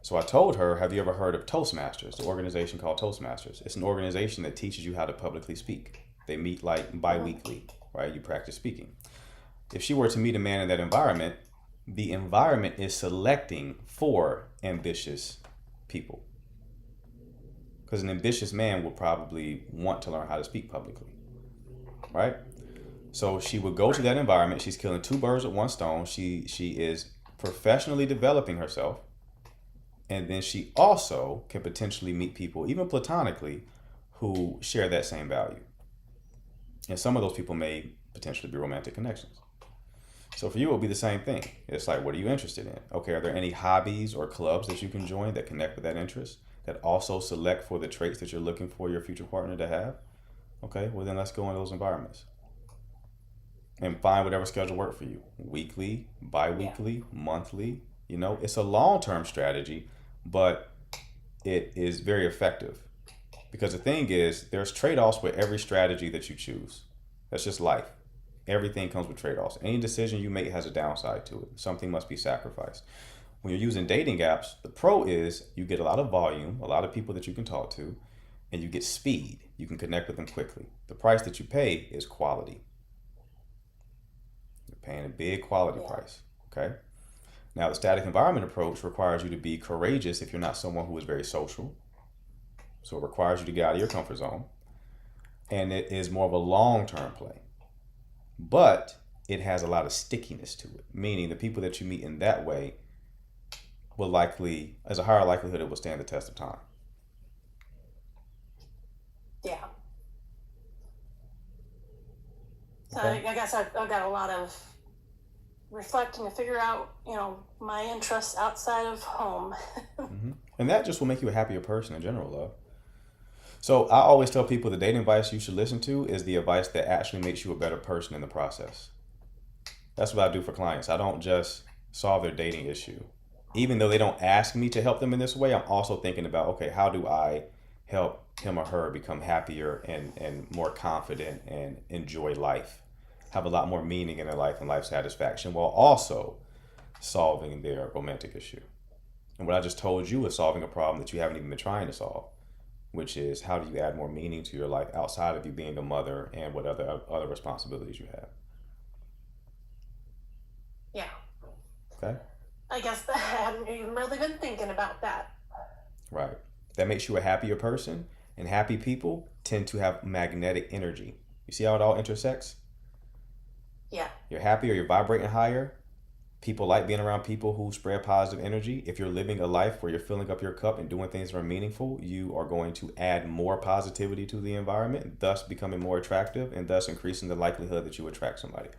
So I told her, have you ever heard of Toastmasters, the organization called Toastmasters? It's an organization that teaches you how to publicly speak. They meet like bi-weekly, right? You practice speaking. If she were to meet a man in that environment, the environment is selecting for ambitious people. Because an ambitious man will probably want to learn how to speak publicly, right? So she would go to that environment. She's killing two birds with one stone. She is professionally developing herself. And then she also can potentially meet people, even platonically, who share that same value. And some of those people may potentially be romantic connections. So for you, it'll be the same thing. It's like, what are you interested in? Okay, are there any hobbies or clubs that you can join that connect with that interest, that also select for the traits that you're looking for your future partner to have? Okay, well then let's go in those environments. And find whatever schedule works for you. Weekly, bi-weekly, monthly. You know, it's a long-term strategy, but it is very effective. Because the thing is, there's trade-offs with every strategy that you choose. That's just life. Everything comes with trade-offs. Any decision you make has a downside to it. Something must be sacrificed. When you're using dating apps, the pro is you get a lot of volume, a lot of people that you can talk to, and you get speed. You can connect with them quickly. The price that you pay is quality. You're paying a big quality price, okay? Now, the static environment approach requires you to be courageous if you're not someone who is very social. So it requires you to get out of your comfort zone. And it is more of a long-term play. But it has a lot of stickiness to it, meaning the people that you meet in that way will likely, as a higher likelihood, it will stand the test of time. Yeah. So Okay. I guess I've got a lot of reflecting to figure out, my interests outside of home. And that just will make you a happier person in general, love. So I always tell people the dating advice you should listen to is the advice that actually makes you a better person in the process. That's what I do for clients. I don't just solve their dating issue. Even though they don't ask me to help them in this way, I'm also thinking about, okay, how do I help him or her become happier and more confident and enjoy life, have a lot more meaning in their life and life satisfaction, while also solving their romantic issue. And what I just told you is solving a problem that you haven't even been trying to solve, which is how do you add more meaning to your life outside of you being a mother and what other responsibilities you have. Yeah. Okay? I guess I hadn't even really been thinking about that. Right. That makes you a happier person, and happy people tend to have magnetic energy. You see how it all intersects? Yeah. You're happier, you're vibrating higher. People like being around people who spread positive energy. If you're living a life where you're filling up your cup and doing things that are meaningful, you are going to add more positivity to the environment, thus becoming more attractive and thus increasing the likelihood that you attract somebody.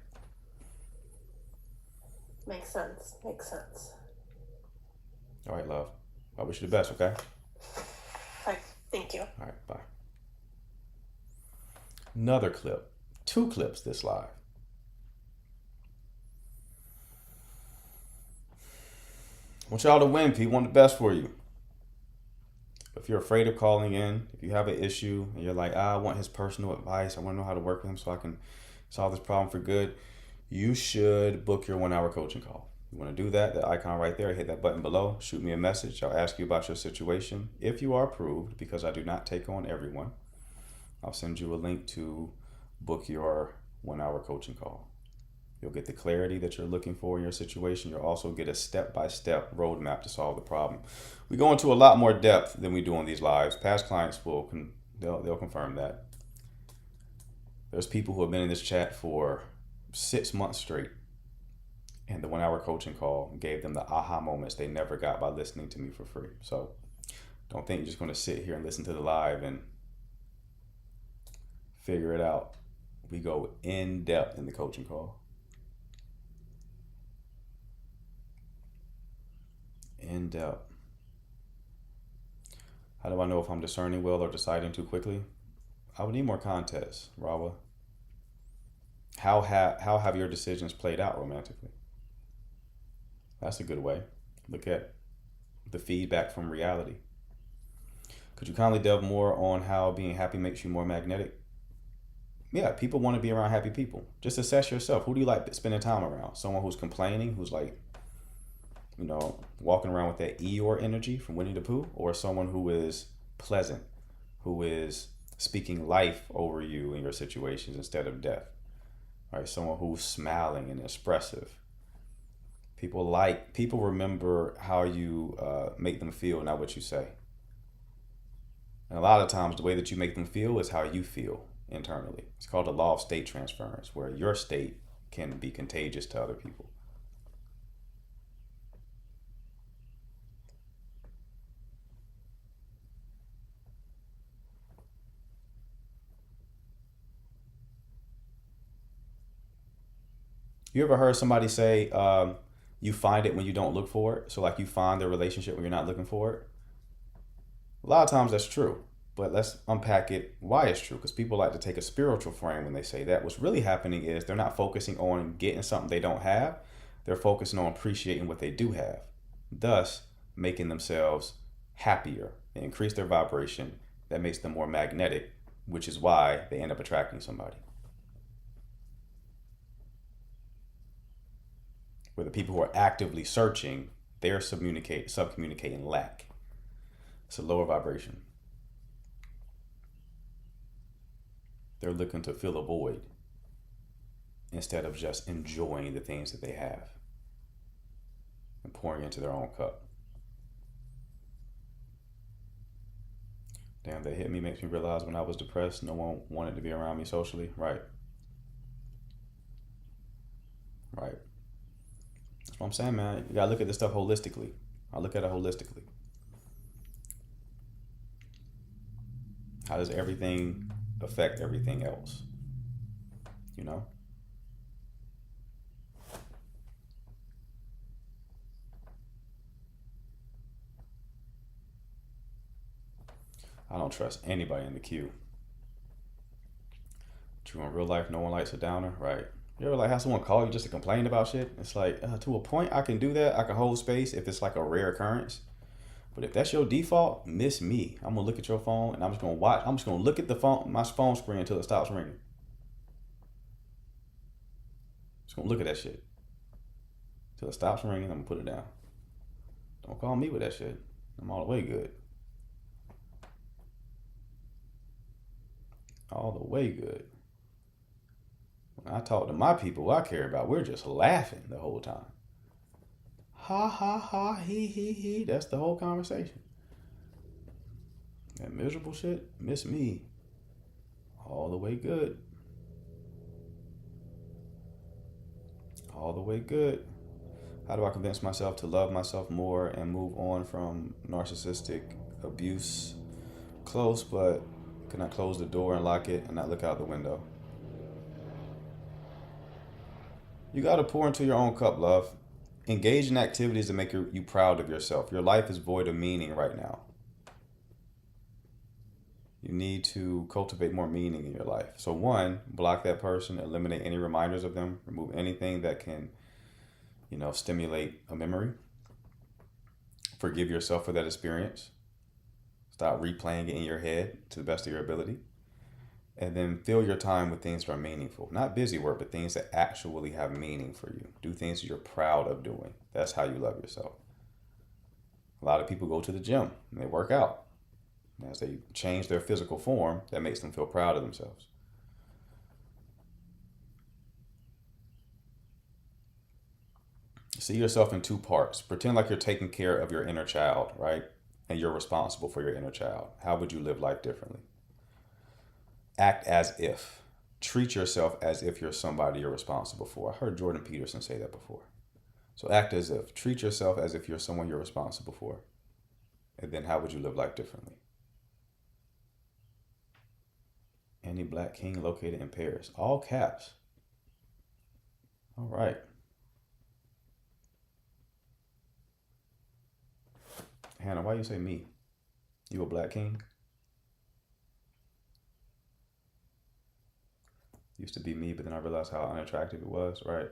Makes sense. Makes sense. All right, love. I wish you the best, okay? Right. Thank you. All right, bye. Another clip. 2 clips this live. I want y'all to win, people. I want the best for you. If you're afraid of calling in, if you have an issue and you're like, I want his personal advice, I want to know how to work with him so I can solve this problem for good, you should book your 1 hour coaching call. You want to do that, the icon right there, hit that button below, shoot me a message. I'll ask you about your situation. If you are approved, because I do not take on everyone, I'll send you a link to book your 1 hour coaching call. You'll get the clarity that you're looking for in your situation. You'll also get a step-by-step roadmap to solve the problem. We go into a lot more depth than we do on these lives. Past clients they'll confirm that. There's people who have been in this chat for 6 months straight, and the 1 hour coaching call gave them the aha moments they never got by listening to me for free. So don't think you're just going to sit here and listen to the live and figure it out. We go in depth in the coaching call. In depth. How do I know if I'm discerning well or deciding too quickly? I would need more context, Rawa. How have your decisions played out romantically? That's a good way. Look at the feedback from reality. Could you kindly delve more on how being happy makes you more magnetic? Yeah, people want to be around happy people. Just assess yourself. Who do you like spending time around? Someone who's complaining, who's like, walking around with that Eeyore energy from Winnie the Pooh, or someone who is pleasant, who is speaking life over you in your situations instead of death, right? Someone who's smiling and expressive. People remember how you make them feel, not what you say. And a lot of times the way that you make them feel is how you feel internally. It's called the law of state transference, where your state can be contagious to other people. You ever heard somebody say, you find it when you don't look for it? So like you find the relationship when you're not looking for it? A lot of times that's true, but let's unpack it why it's true, because people like to take a spiritual frame when they say that. What's really happening is they're not focusing on getting something they don't have. They're focusing on appreciating what they do have, thus making themselves happier and increase their vibration. That makes them more magnetic, which is why they end up attracting somebody. Where the people who are actively searching, they're subcommunicating lack. It's a lower vibration. They're looking to fill a void instead of just enjoying the things that they have and pouring into their own cup. Damn, that hit me, makes me realize when I was depressed, no one wanted to be around me socially. Right. That's what I'm saying, man. You gotta look at this stuff holistically. I look at it holistically. How does everything affect everything else? I don't trust anybody in the queue. True, in real life, no one likes a downer, right? You ever have someone call you just to complain about shit? It's like, to a point, I can do that. I can hold space if it's like a rare occurrence. But if that's your default, miss me. I'm gonna look at your phone and I'm just gonna watch. I'm just gonna look at my phone screen until it stops ringing. Just gonna look at that shit till it stops ringing. I'm gonna put it down. Don't call me with that shit. I'm all the way good. All the way good. When I talk to my people I care about, we're just laughing the whole time. Ha ha ha, he. That's the whole conversation. That miserable shit, miss me. All the way good. All the way good. How do I convince myself to love myself more and move on from narcissistic abuse? Close, but can I close the door and lock it and not look out the window? You got to pour into your own cup, love. Engage in activities that make you proud of yourself. Your life is void of meaning right now. You need to cultivate more meaning in your life. So one, block that person, eliminate any reminders of them, remove anything that can, stimulate a memory. Forgive yourself for that experience. Stop replaying it in your head to the best of your ability. And then fill your time with things that are meaningful. Not busy work, but things that actually have meaning for you. Do things you're proud of doing. That's how you love yourself. A lot of people go to the gym and they work out. And as they change their physical form, that makes them feel proud of themselves. See yourself in two parts. Pretend like you're taking care of your inner child, right? And you're responsible for your inner child. How would you live life differently? Act as if. Treat yourself as if you're somebody you're responsible for. I heard Jordan Peterson say that before. So act as if. Treat yourself as if you're someone you're responsible for. And then how would you live life differently? Annie Black King located in Paris. All caps. All right. Hannah, why you say me? You a black king? Used to be me, but then I realized how unattractive it was, right?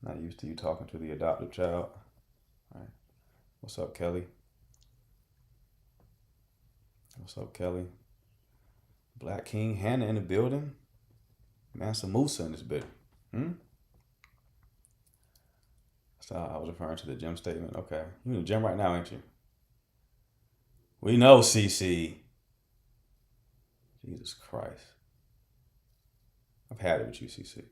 Not used to you talking to the adopted child. All right. What's up, Kelly? What's up, Kelly? Black King, Hannah in the building. Mansa Musa in this bit. So I was referring to the gym statement. Okay. You in the gym right now, ain't you? We know, CC. Jesus Christ. I've had it with you, CC.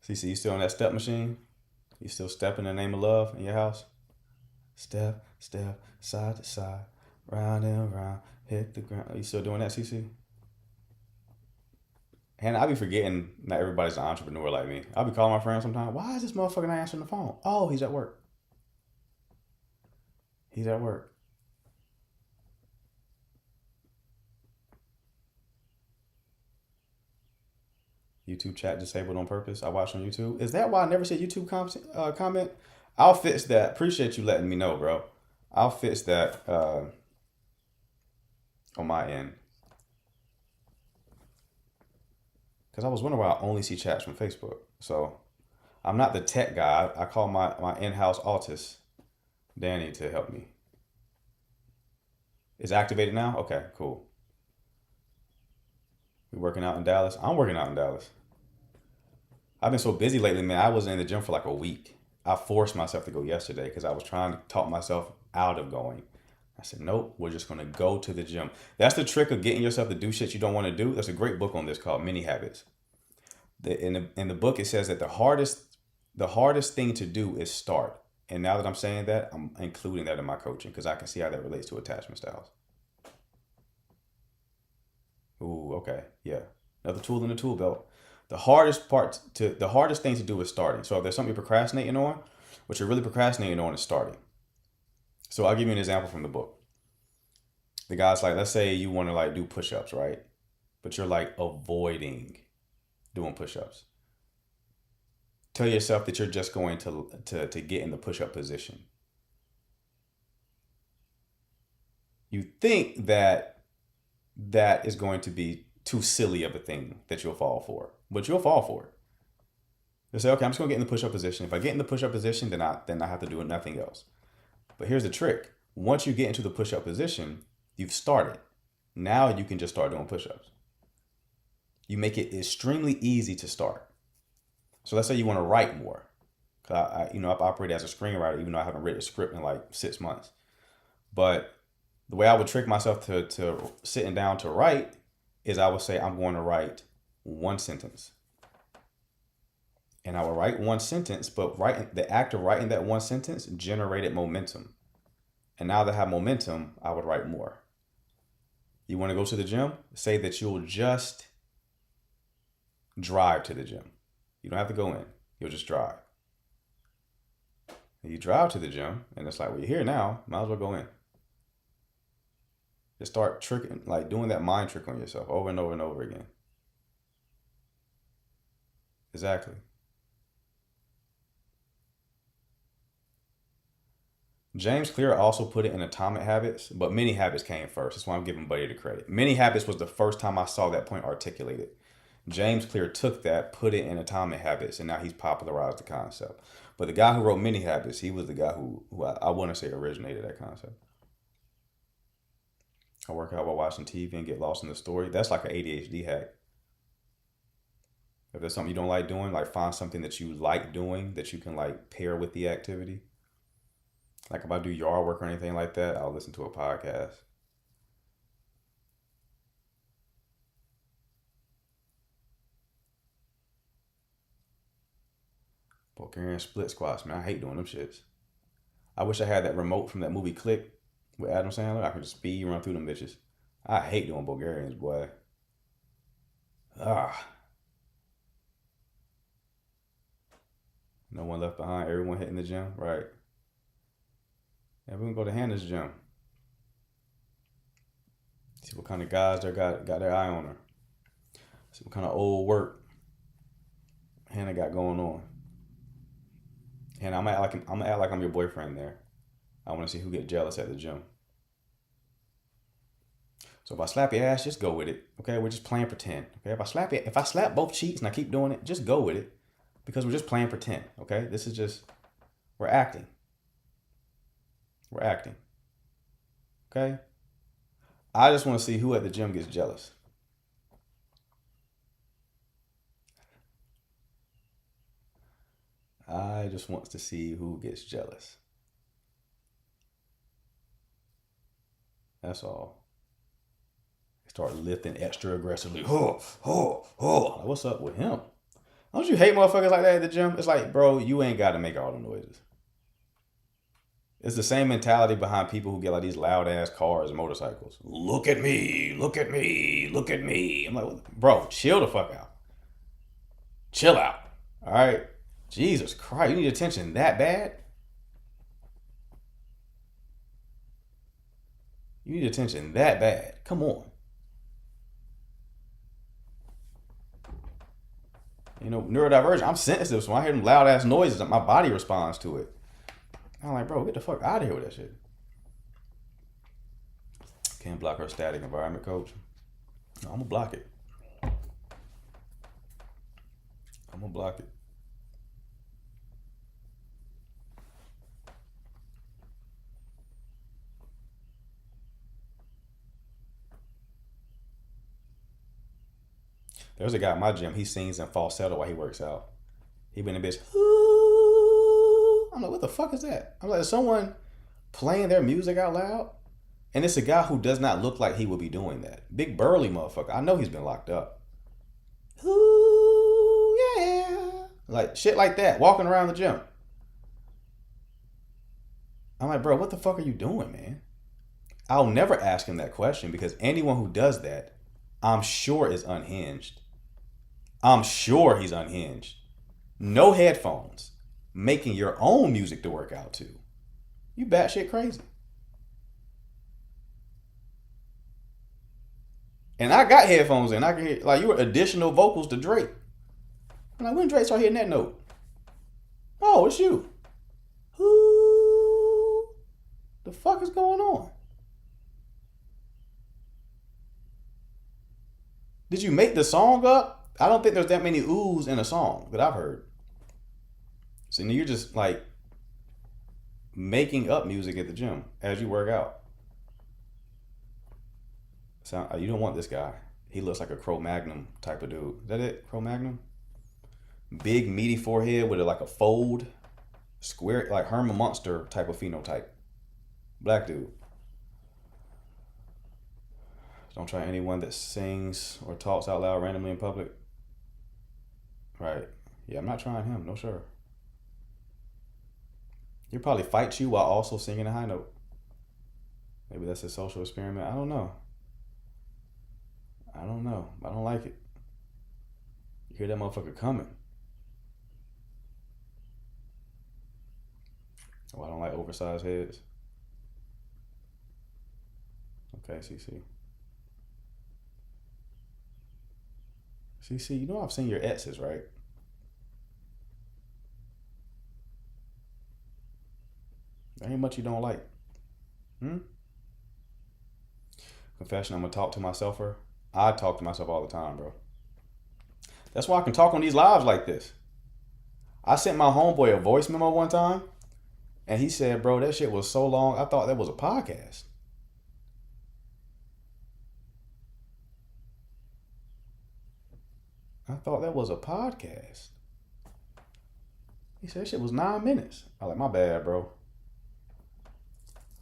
CC, you still on that step machine? You still stepping in the name of love in your house? Step, step, side to side, round and round, hit the ground. Are you still doing that, CC? Hannah, I be forgetting not everybody's an entrepreneur like me. I'll be calling my friends sometimes. Why is this motherfucker not answering the phone? Oh, he's at work. He's at work. YouTube chat disabled on purpose. I watch on YouTube. Is that why I never see YouTube comment? I'll fix that. Appreciate you letting me know, bro. I'll fix that on my end. Because I was wondering why I only see chats from Facebook. So I'm not the tech guy. I call my in-house autist, Danny, to help me. Is activated now? Okay, cool. We working out in Dallas? I'm working out in Dallas. I've been so busy lately, man. I wasn't in the gym for like a week. I forced myself to go yesterday because I was trying to talk myself out of going. I said, nope, we're just going to go to the gym. That's the trick of getting yourself to do shit you don't want to do. There's a great book on this called Mini Habits. In the book, it says that the hardest thing to do is start. And now that I'm saying that, I'm including that in my coaching because I can see how that relates to attachment styles. Ooh, okay. Yeah. Another tool in the tool belt. The hardest thing to do is starting. So if there's something you're procrastinating on, what you're really procrastinating on is starting. So I'll give you an example from the book. The guy's like, let's say you want to like do push-ups, right? But you're like avoiding doing push-ups. Tell yourself that you're just going to get in the push-up position. You think that is going to be too silly of a thing that you'll fall for, but you'll fall for it. You say, okay, I'm just gonna get in the push-up position. If I get in the push-up position, then I have to do nothing else. But here's the trick. Once you get into the push-up position, you've started. Now you can just start doing push-ups. You make it extremely easy to start. So let's say you want to write more. I've operated as a screenwriter, even though I haven't written a script in like 6 months. But the way I would trick myself to sitting down to write is I would say I'm going to write one sentence. And I would write one sentence, but the act of writing that one sentence generated momentum. And now that I have momentum, I would write more. You want to go to the gym? Say that you'll just drive to the gym. You don't have to go in. You'll just drive. And you drive to the gym, and it's like, well, you're here now. Might as well go in. Just start tricking, like doing that mind trick on yourself over and over and over again. Exactly. James Clear also put it in Atomic Habits, but Mini Habits came first. That's why I'm giving Buddy the credit. Mini Habits was the first time I saw that point articulated. James Clear took that, put it in Atomic Habits, and now he's popularized the concept. But the guy who wrote Many Habits, he was the guy who I want to say originated that concept. I work out while watching TV and get lost in the story. That's like an ADHD hack. If there's something you don't like doing, like find something that you like doing that you can like pair with the activity. Like if I do yard work or anything like that, I'll listen to a podcast. Bulgarian split squats, man. I hate doing them shits. I wish I had that remote from that movie Click with Adam Sandler. I could just speed run through them bitches. I hate doing Bulgarians, boy. No one left behind. Everyone hitting the gym. Right. Everyone go to Hannah's gym. See what kind of guys they got their eye on her. See what kind of old work Hannah got going on. And I'm gonna act like I'm your boyfriend there. I want to see who get jealous at the gym. So if I slap your ass, just go with it. Okay, we're just playing pretend. Okay, if I slap both cheeks and I keep doing it, just go with it, because we're just playing pretend. Okay, this is just, we're acting. We're acting. Okay. I just want to see who at the gym gets jealous. I just want to see who gets jealous. That's all. Start lifting extra aggressively. Like, what's up with him? Don't you hate motherfuckers like that at the gym? It's like, bro, you ain't got to make all the noises. It's the same mentality behind people who get like these loud ass cars and motorcycles. Look at me, look at me, look at me. I'm like, bro, chill the fuck out. Chill out. All right. Jesus Christ, you need attention that bad? You need attention that bad. Come on. You know, neurodivergent, I'm sensitive, so when I hear them loud ass noises, my body responds to it. I'm like, bro, get the fuck out of here with that shit. Can't block her static environment, coach. No, I'm gonna block it. I'm gonna block it. There's a guy at my gym, he sings in falsetto while he works out. He been in bitch, ooh. I'm like, what the fuck is that? I'm like, is someone playing their music out loud? And it's a guy who does not look like he would be doing that. Big burly motherfucker. I know he's been locked up. Ooh, yeah. Like shit like that, walking around the gym. I'm like, bro, what the fuck are you doing, man? I'll never ask him that question, because anyone who does that, I'm sure is unhinged. I'm sure he's unhinged. No headphones. Making your own music to work out to. You batshit crazy. And I got headphones in. I can hear, like, you were additional vocals to Drake. I'm like, when Drake start hitting that note? Oh, it's you. Who the fuck is going on? Did you make the song up? I don't think there's that many oohs in a song that I've heard. So you're just like making up music at the gym as you work out. So you don't want this guy. He looks like a Cro-Magnon type of dude. Is that it? Cro-Magnon? Big meaty forehead with like a fold. Square, like Herman Munster type of phenotype. Black dude. Don't try anyone that sings or talks out loud randomly in public. Right. Yeah, I'm not trying him. No, sure. He'll probably fight you while also singing a high note. Maybe that's a social experiment. I don't know. I don't like it. You hear that motherfucker coming. Oh, I don't like oversized heads. Okay, CC. CC, you know I've seen your exes, right? There ain't much you don't like. Confession, I'm gonna talk to myself, or I talk to myself all the time, bro. That's why I can talk on these lives like this. I sent my homeboy a voice memo one time, and he said, "Bro, that shit was so long. I thought that was a podcast." I thought that was a podcast. He said that shit was 9 minutes. I like, my bad, bro.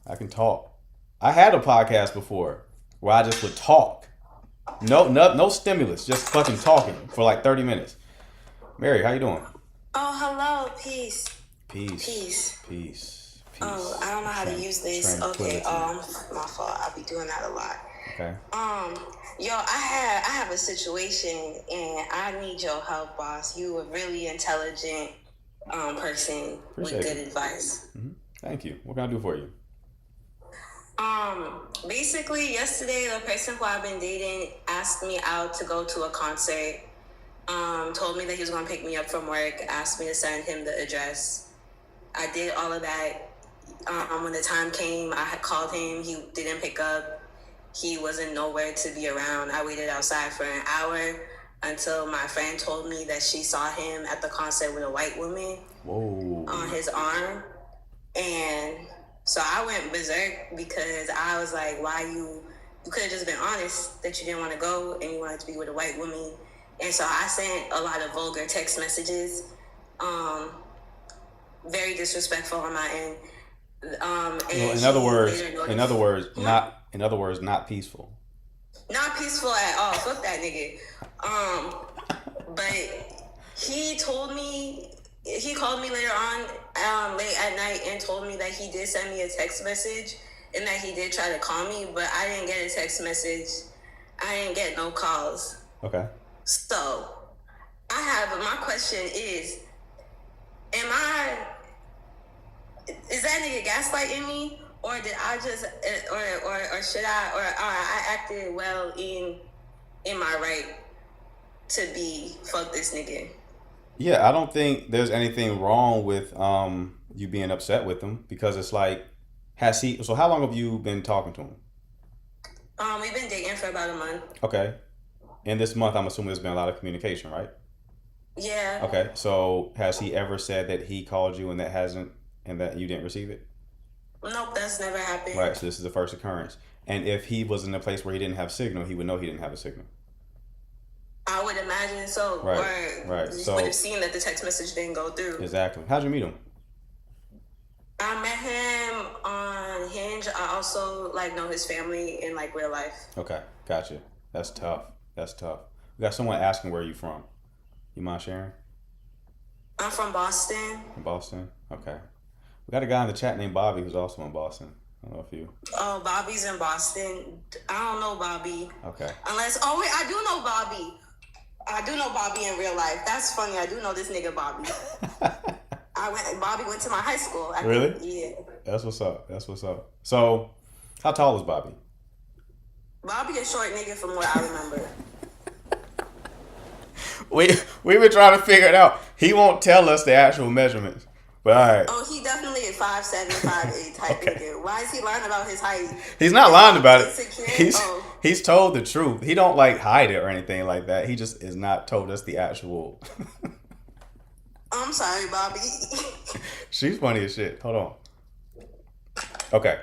I can talk. I had a podcast before where I just would talk. No stimulus, just fucking talking for like 30 minutes. Mary, how you doing? Oh, hello, peace. Peace. Oh, I don't know how to use this. Okay, my fault. I'll be doing that a lot. Okay. Yo, I have a situation and I need your help, boss. You a really intelligent person Appreciate with good it. advice. Mm-hmm. Thank you. What can I do for you? Basically yesterday the person who I've been dating asked me out to go to a concert. Told me that he was gonna pick me up from work, asked me to send him the address. I did all of that. When the time came, I had called him, he didn't pick up. He wasn't nowhere to be around. I waited outside for an hour until my friend told me that she saw him at the concert with a white woman on his arm. And so I went berserk because I was like, why you could have just been honest that you didn't want to go and you wanted to be with a white woman. And so I sent a lot of vulgar text messages, very disrespectful on my end. And in other words, not peaceful. Not peaceful at all. Fuck that nigga. But he called me later on, late at night, and told me that he did send me a text message and that he did try to call me, but I didn't get a text message. I didn't get no calls. Okay. So my question is that nigga gaslighting me, or did I just, or should I acted well in my right to be fuck this nigga? Yeah, I don't think there's anything wrong with you being upset with him, because it's like, so how long have you been talking to him? We've been dating for about a month. Okay. In this month, I'm assuming there's been a lot of communication, right? Yeah. Okay. So has he ever said that he called you and that you didn't receive it? Nope, that's never happened. Right. So this is the first occurrence. And if he was in a place where he didn't have signal, he would know he didn't have a signal. I would imagine so. Right. You So would have seen that the text message didn't go through. Exactly. How'd you meet him? I met him on Hinge. I also know his family in real life. Okay. Gotcha. That's tough. We got someone asking where you from. You mind sharing? I'm from Boston. From Boston? Okay. We got a guy in the chat named Bobby who's also in Boston. I don't know if you... Oh, Bobby's in Boston. I don't know Bobby. Okay. Wait, I do know Bobby. I do know Bobby in real life. That's funny. I do know this nigga Bobby. Bobby went to my high school. Really? Yeah. That's what's up. So, how tall is Bobby? Bobby a short nigga from what I remember. We've been trying to figure it out. He won't tell us the actual measurements. But all right. Oh, he definitely a 5'7", 5'8" type nigga. Why is he lying about his height? He's not lying about it. Insecure? He's told the truth. He don't hide it or anything like that. He just is not told us the actual. I'm sorry, Bobby. She's funny as shit. Hold on. Okay.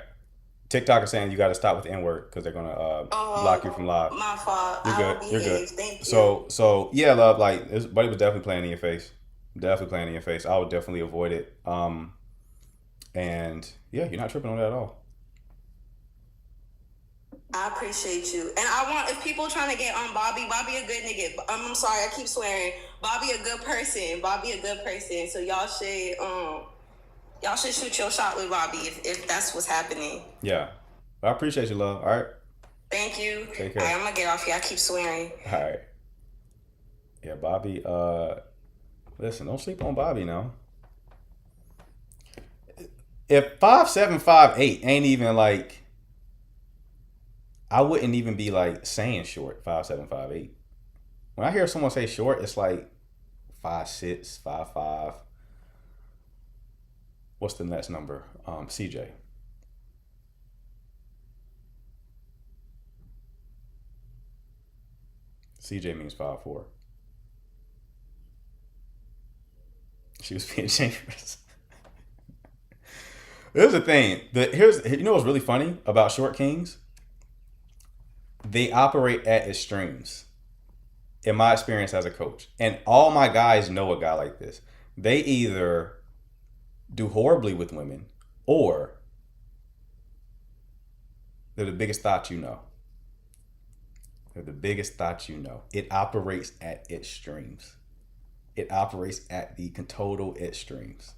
TikTok is saying you got to stop with the N-word because they're gonna block you from live. My fault. You're good. Thank you. So yeah, love. This buddy was definitely playing in your face. I would definitely avoid it. And yeah, you're not tripping on that at all. I appreciate you. And I want, if people trying to get on Bobby a good nigga. I'm sorry, I keep swearing. Bobby a good person. So y'all should shoot your shot with Bobby if that's what's happening. Yeah. I appreciate you, love. All right. Thank you. Take care. All right, I'm gonna get off here. I keep swearing. All right. Yeah, Bobby, listen, don't sleep on Bobby now. If 5'7", 5'8" ain't even I wouldn't even be saying short, 5'7", 5'8". When I hear someone say short, it's 5'6", 5'5". What's the next number? CJ. CJ means 5'4". She was being generous. Here's the thing. You know what's really funny about short kings? They operate at extremes. In my experience as a coach, and all my guys know a guy like this. They either do horribly with women, or they're the biggest thought you know. They're the biggest thought you know. It operates at extremes. It operates at the total extremes.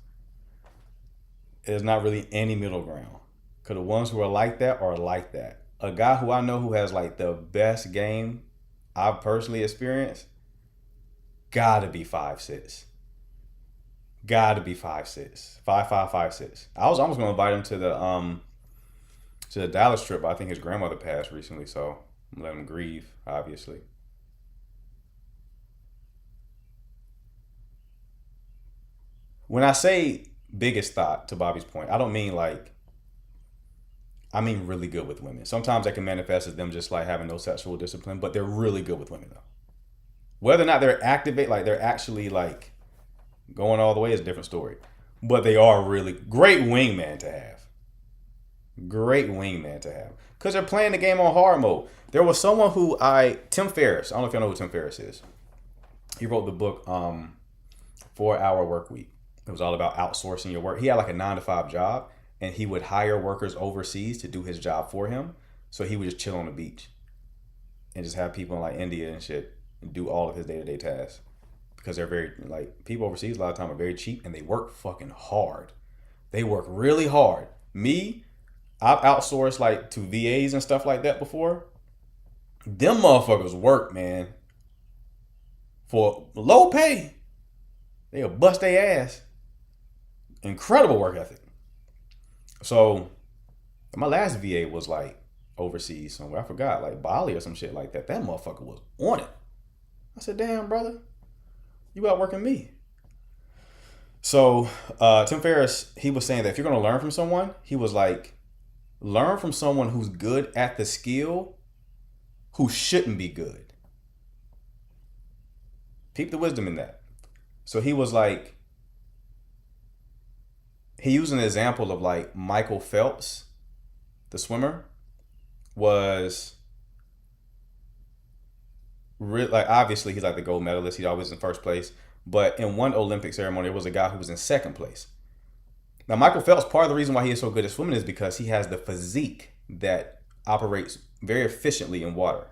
There's not really any middle ground. Because the ones who are like that are like that. A guy who I know who has like the best game I've personally experienced, gotta be 5'6". Gotta be 5'6". 5'5", 5'6". I was almost gonna invite him to the Dallas trip, but I think his grandmother passed recently, so I'm letting him grieve, obviously. When I say biggest thought, to Bobby's point, I don't mean I mean really good with women. Sometimes that can manifest as them just like having no sexual discipline, but they're really good with women though. Whether or not they're they're actually like going all the way is a different story. But they are really great wingman to have. Great wingman to have. Because they're playing the game on hard mode. There was someone who Tim Ferriss, I don't know if y'all know who Tim Ferriss is. He wrote the book 4 Hour Work Week. It was all about outsourcing your work. He had like a 9-to-5 job, and he would hire workers overseas to do his job for him. So he would just chill on the beach and just have people in like India and shit and do all of his day-to-day tasks. Because they're very, like, people overseas a lot of time are very cheap and they work fucking hard. They work really hard. Me, I've outsourced like to VAs and stuff like that before. Them motherfuckers work, man, for low pay. They'll bust their ass. Incredible work ethic. So my last VA was like overseas somewhere. I forgot, like Bali or some shit like that. That motherfucker was on it. I said, damn, brother, you outworking me. So Tim Ferriss, he was saying that if you're going to learn from someone, he was like, learn from someone who's good at the skill who shouldn't be good. Peep the wisdom in that. So he was like, he used an example of like Michael Phelps, the swimmer, was like, obviously he's like the gold medalist. He's always in first place. But in one Olympic ceremony, there was a guy who was in second place. Now, Michael Phelps, part of the reason why he is so good at swimming is because he has the physique that operates very efficiently in water.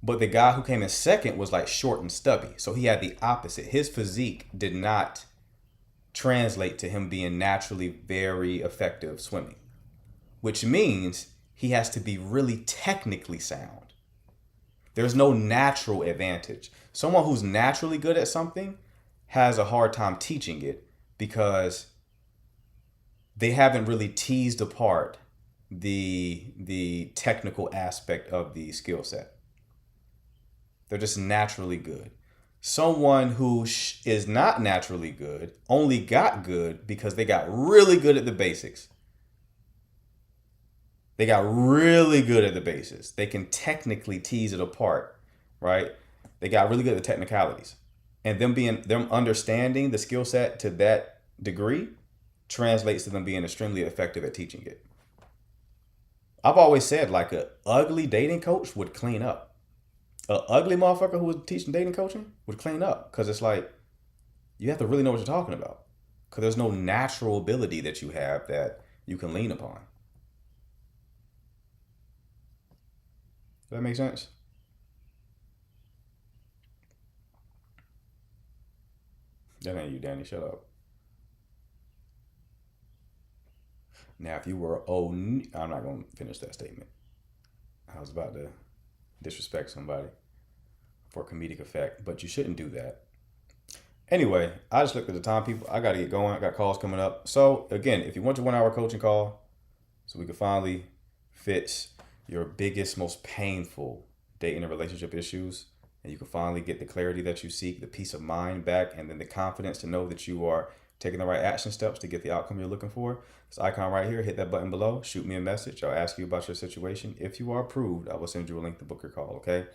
But the guy who came in second was like short and stubby. So he had the opposite. His physique did not translate to him being naturally very effective swimming, which means he has to be really technically sound. There's no natural advantage. Someone who's naturally good at something has a hard time teaching it because they haven't really teased apart the technical aspect of the skill set. They're just naturally good. Someone who is not naturally good only got good because they got really good at the basics. They got really good at the basics. They can technically tease it apart, right? They got really good at the technicalities. And them understanding the skill set to that degree translates to them being extremely effective at teaching it. I've always said like an ugly dating coach would clean up. An ugly motherfucker who was teaching dating coaching would clean up, because it's like you have to really know what you're talking about, because there's no natural ability that you have that you can lean upon. Does that make sense? That ain't you, Danny. Shut up. Now, if you were I'm not going to finish that statement. I was about to disrespect somebody for comedic effect, but you shouldn't do that. Anyway, I just looked at the time, people. I got to get going. I got calls coming up. So again, if you want your 1 hour coaching call so we can finally fix your biggest, most painful dating and relationship issues, and you can finally get the clarity that you seek, the peace of mind back, and then the confidence to know that you are taking the right action steps to get the outcome you're looking for. This icon right here, hit that button below, shoot me a message. I'll ask you about your situation. If you are approved, I will send you a link to book your call, okay?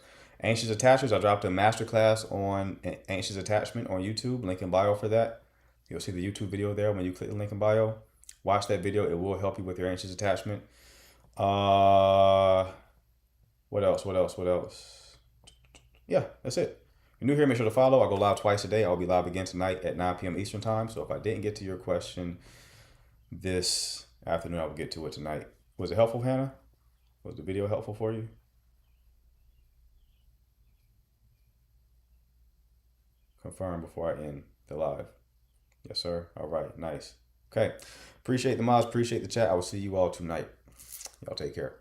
Anxious attachers, I dropped a masterclass on anxious attachment on YouTube. Link in bio for that. You'll see the YouTube video there when you click the link in bio. Watch that video. It will help you with your anxious attachment. What else? Yeah, that's it. If you're new here, make sure to follow. I go live twice a day. I'll be live again tonight at 9 p.m. Eastern time. So if I didn't get to your question this afternoon, I will get to it tonight. Was it helpful, Hannah? Was the video helpful for you? Confirm before I end the live. Yes, sir. All right. Nice. Okay. Appreciate the mods. Appreciate the chat. I will see you all tonight. Y'all take care.